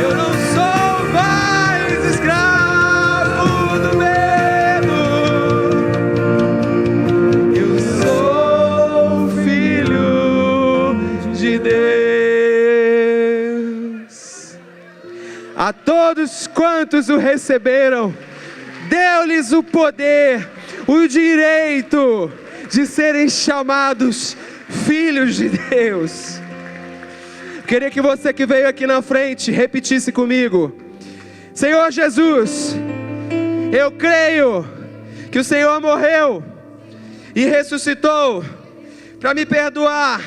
Eu não sou mais escravo do medo. Eu sou filho de Deus. A todos quantos o receberam, deu-lhes o poder, o direito de serem chamados filhos de Deus. Queria que você que veio aqui na frente repetisse comigo: Senhor Jesus, eu creio que o Senhor morreu e ressuscitou para me perdoar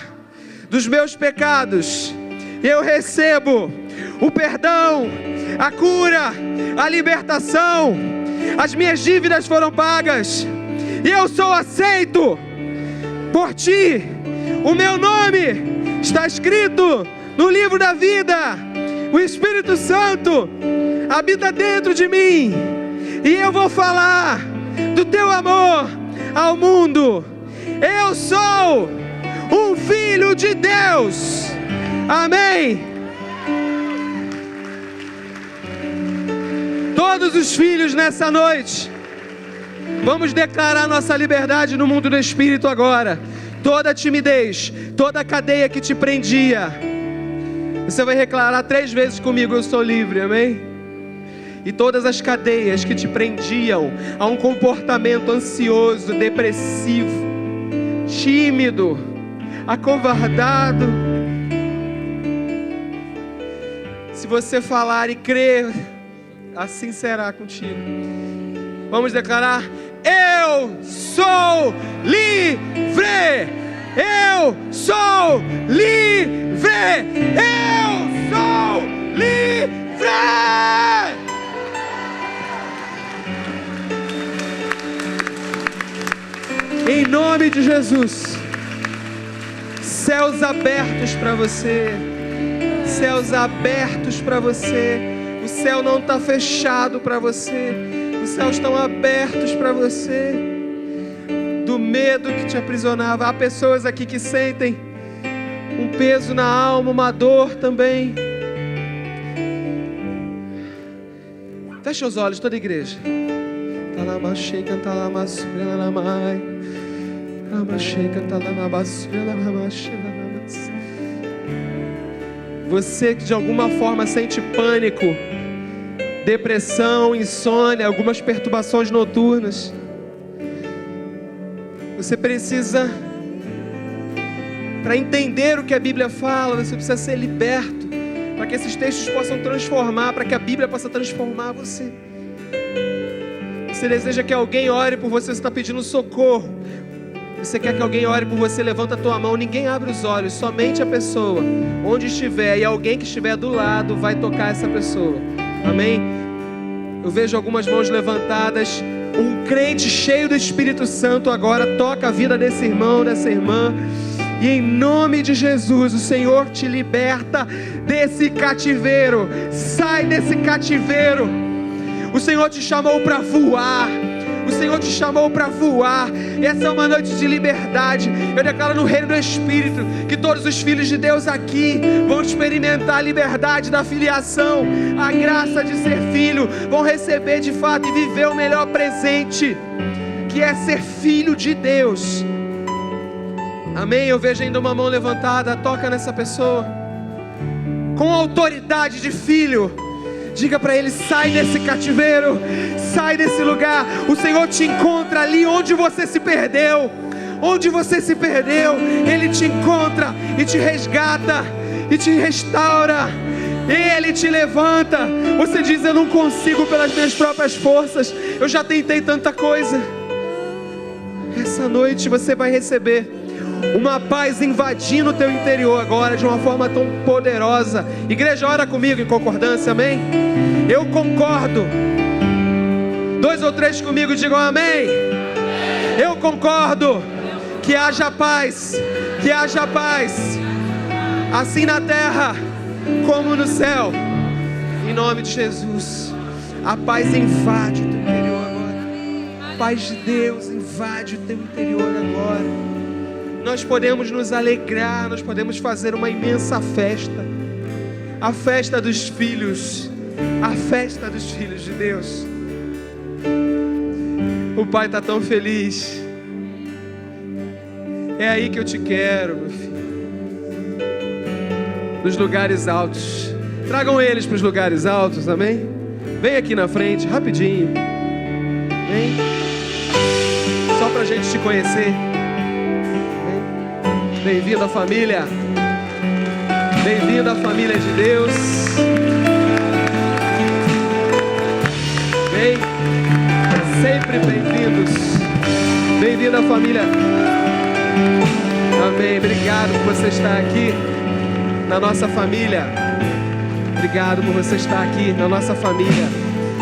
dos meus pecados. Eu recebo o perdão, a cura, a libertação. As minhas dívidas foram pagas e eu sou aceito por Ti. O meu nome está escrito no livro da vida. O Espírito Santo habita dentro de mim e eu vou falar do Teu amor ao mundo. Eu sou um filho de Deus. Amém. Todos os filhos nessa noite, vamos declarar nossa liberdade no mundo do Espírito agora. Toda timidez, toda cadeia que te prendia, você vai declarar 3 vezes comigo: eu sou livre, amém? E todas as cadeias que te prendiam a um comportamento ansioso, depressivo, tímido, acovardado, se você falar e crer, assim será contigo. Vamos declarar: eu sou livre! Eu sou livre! Eu sou livre! Em nome de Jesus, céus abertos para você, céus abertos para você. O céu não está fechado para você, os céus estão abertos para você. Do medo que te aprisionava, há pessoas aqui que sentem um peso na alma, uma dor também. Fecha os olhos, toda a igreja. Você que de alguma forma sente pânico, depressão, insônia, algumas perturbações noturnas, você precisa, para entender o que a Bíblia fala, você precisa ser liberto, para que esses textos possam transformar, para que a Bíblia possa transformar você. Você deseja que alguém ore por você, você está pedindo socorro, você quer que alguém ore por você, levanta a tua mão. Ninguém abre os olhos, somente a pessoa, onde estiver, e alguém que estiver do lado vai tocar essa pessoa, amém? Eu vejo algumas mãos levantadas. Um crente cheio do Espírito Santo agora toca a vida desse irmão, dessa irmã, e em nome de Jesus o Senhor te liberta desse cativeiro. Sai desse cativeiro. O Senhor te chamou para voar, o Senhor Senhor te chamou para voar. Essa é uma noite de liberdade. Eu declaro no reino do Espírito que todos os filhos de Deus aqui vão experimentar a liberdade da filiação, a graça de ser filho, vão receber de fato e viver o melhor presente, que é ser filho de Deus. Amém? Eu vejo ainda uma mão levantada. Toca nessa pessoa com autoridade de filho. Diga para ele: sai desse cativeiro, sai desse lugar. O Senhor te encontra ali onde você se perdeu. Onde você se perdeu, Ele te encontra e te resgata e te restaura. Ele te levanta. Você diz: eu não consigo pelas minhas próprias forças, eu já tentei tanta coisa. Essa noite você vai receber uma paz invadindo o teu interior agora de uma forma tão poderosa. Igreja, ora comigo em concordância, amém? Eu concordo. 2 ou 3 comigo digam amém. Eu concordo. Que haja paz, que haja paz, assim na terra como no céu, em nome de Jesus. A paz invade o teu interior agora. A paz de Deus invade o teu interior agora. Nós podemos nos alegrar, nós podemos fazer uma imensa festa, a festa dos filhos, a festa dos filhos de Deus. O Pai está tão feliz. É aí que eu te quero, meu filho. Nos lugares altos. Tragam eles para os lugares altos, amém? Vem aqui na frente, rapidinho. Vem. Só para a gente te conhecer. Bem-vindo à família. Bem-vindo à família de Deus. Vem. Sempre bem-vindos. Bem-vindo à família. Amém. Obrigado por você estar aqui na nossa família. Obrigado por você estar aqui na nossa família.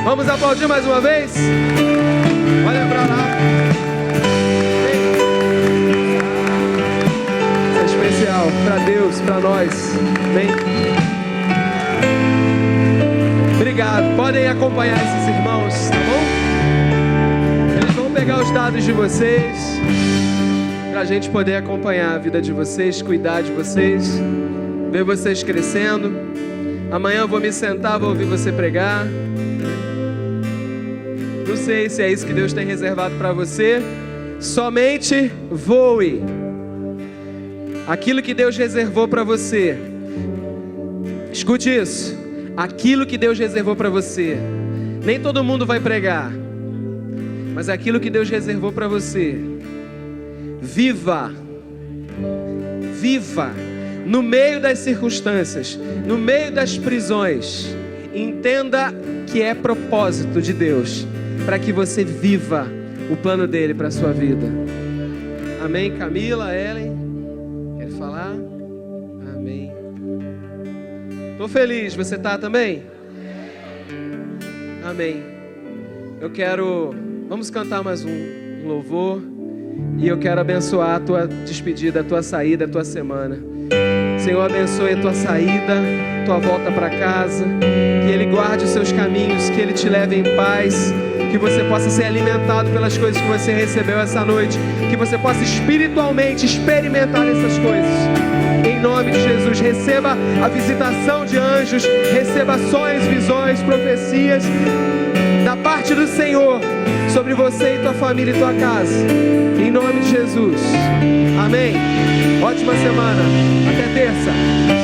Vamos aplaudir mais uma vez? Olha para lá. Isso é especial para Deus, para nós. Amém. Obrigado. Podem acompanhar esses irmãos, tá bom? Eles vão pegar os dados de vocês, para a gente poder acompanhar a vida de vocês, cuidar de vocês, ver vocês crescendo. Amanhã eu vou me sentar, vou ouvir você pregar. Não sei se é isso que Deus tem reservado para você. Somente voe. Aquilo que Deus reservou para você. Escute isso. Aquilo que Deus reservou para você. Nem todo mundo vai pregar, mas aquilo que Deus reservou para você. Viva, viva, no meio das circunstâncias, no meio das prisões, entenda que é propósito de Deus, para que você viva o plano dele para a sua vida. Amém? Camila, Ellen, quer falar? Amém. Estou feliz, você está também? Amém. Eu quero, vamos cantar mais um louvor. E eu quero abençoar a tua despedida, a tua saída, a tua semana. Senhor, abençoe a tua saída, tua volta para casa. Que Ele guarde os seus caminhos, que Ele te leve em paz. Que você possa ser alimentado pelas coisas que você recebeu essa noite. Que você possa espiritualmente experimentar essas coisas. Em nome de Jesus, receba a visitação de anjos. Receba sonhos, visões, profecias da parte do Senhor sobre você e tua família e tua casa. Em nome de Jesus. Amém. Ótima semana. Até terça.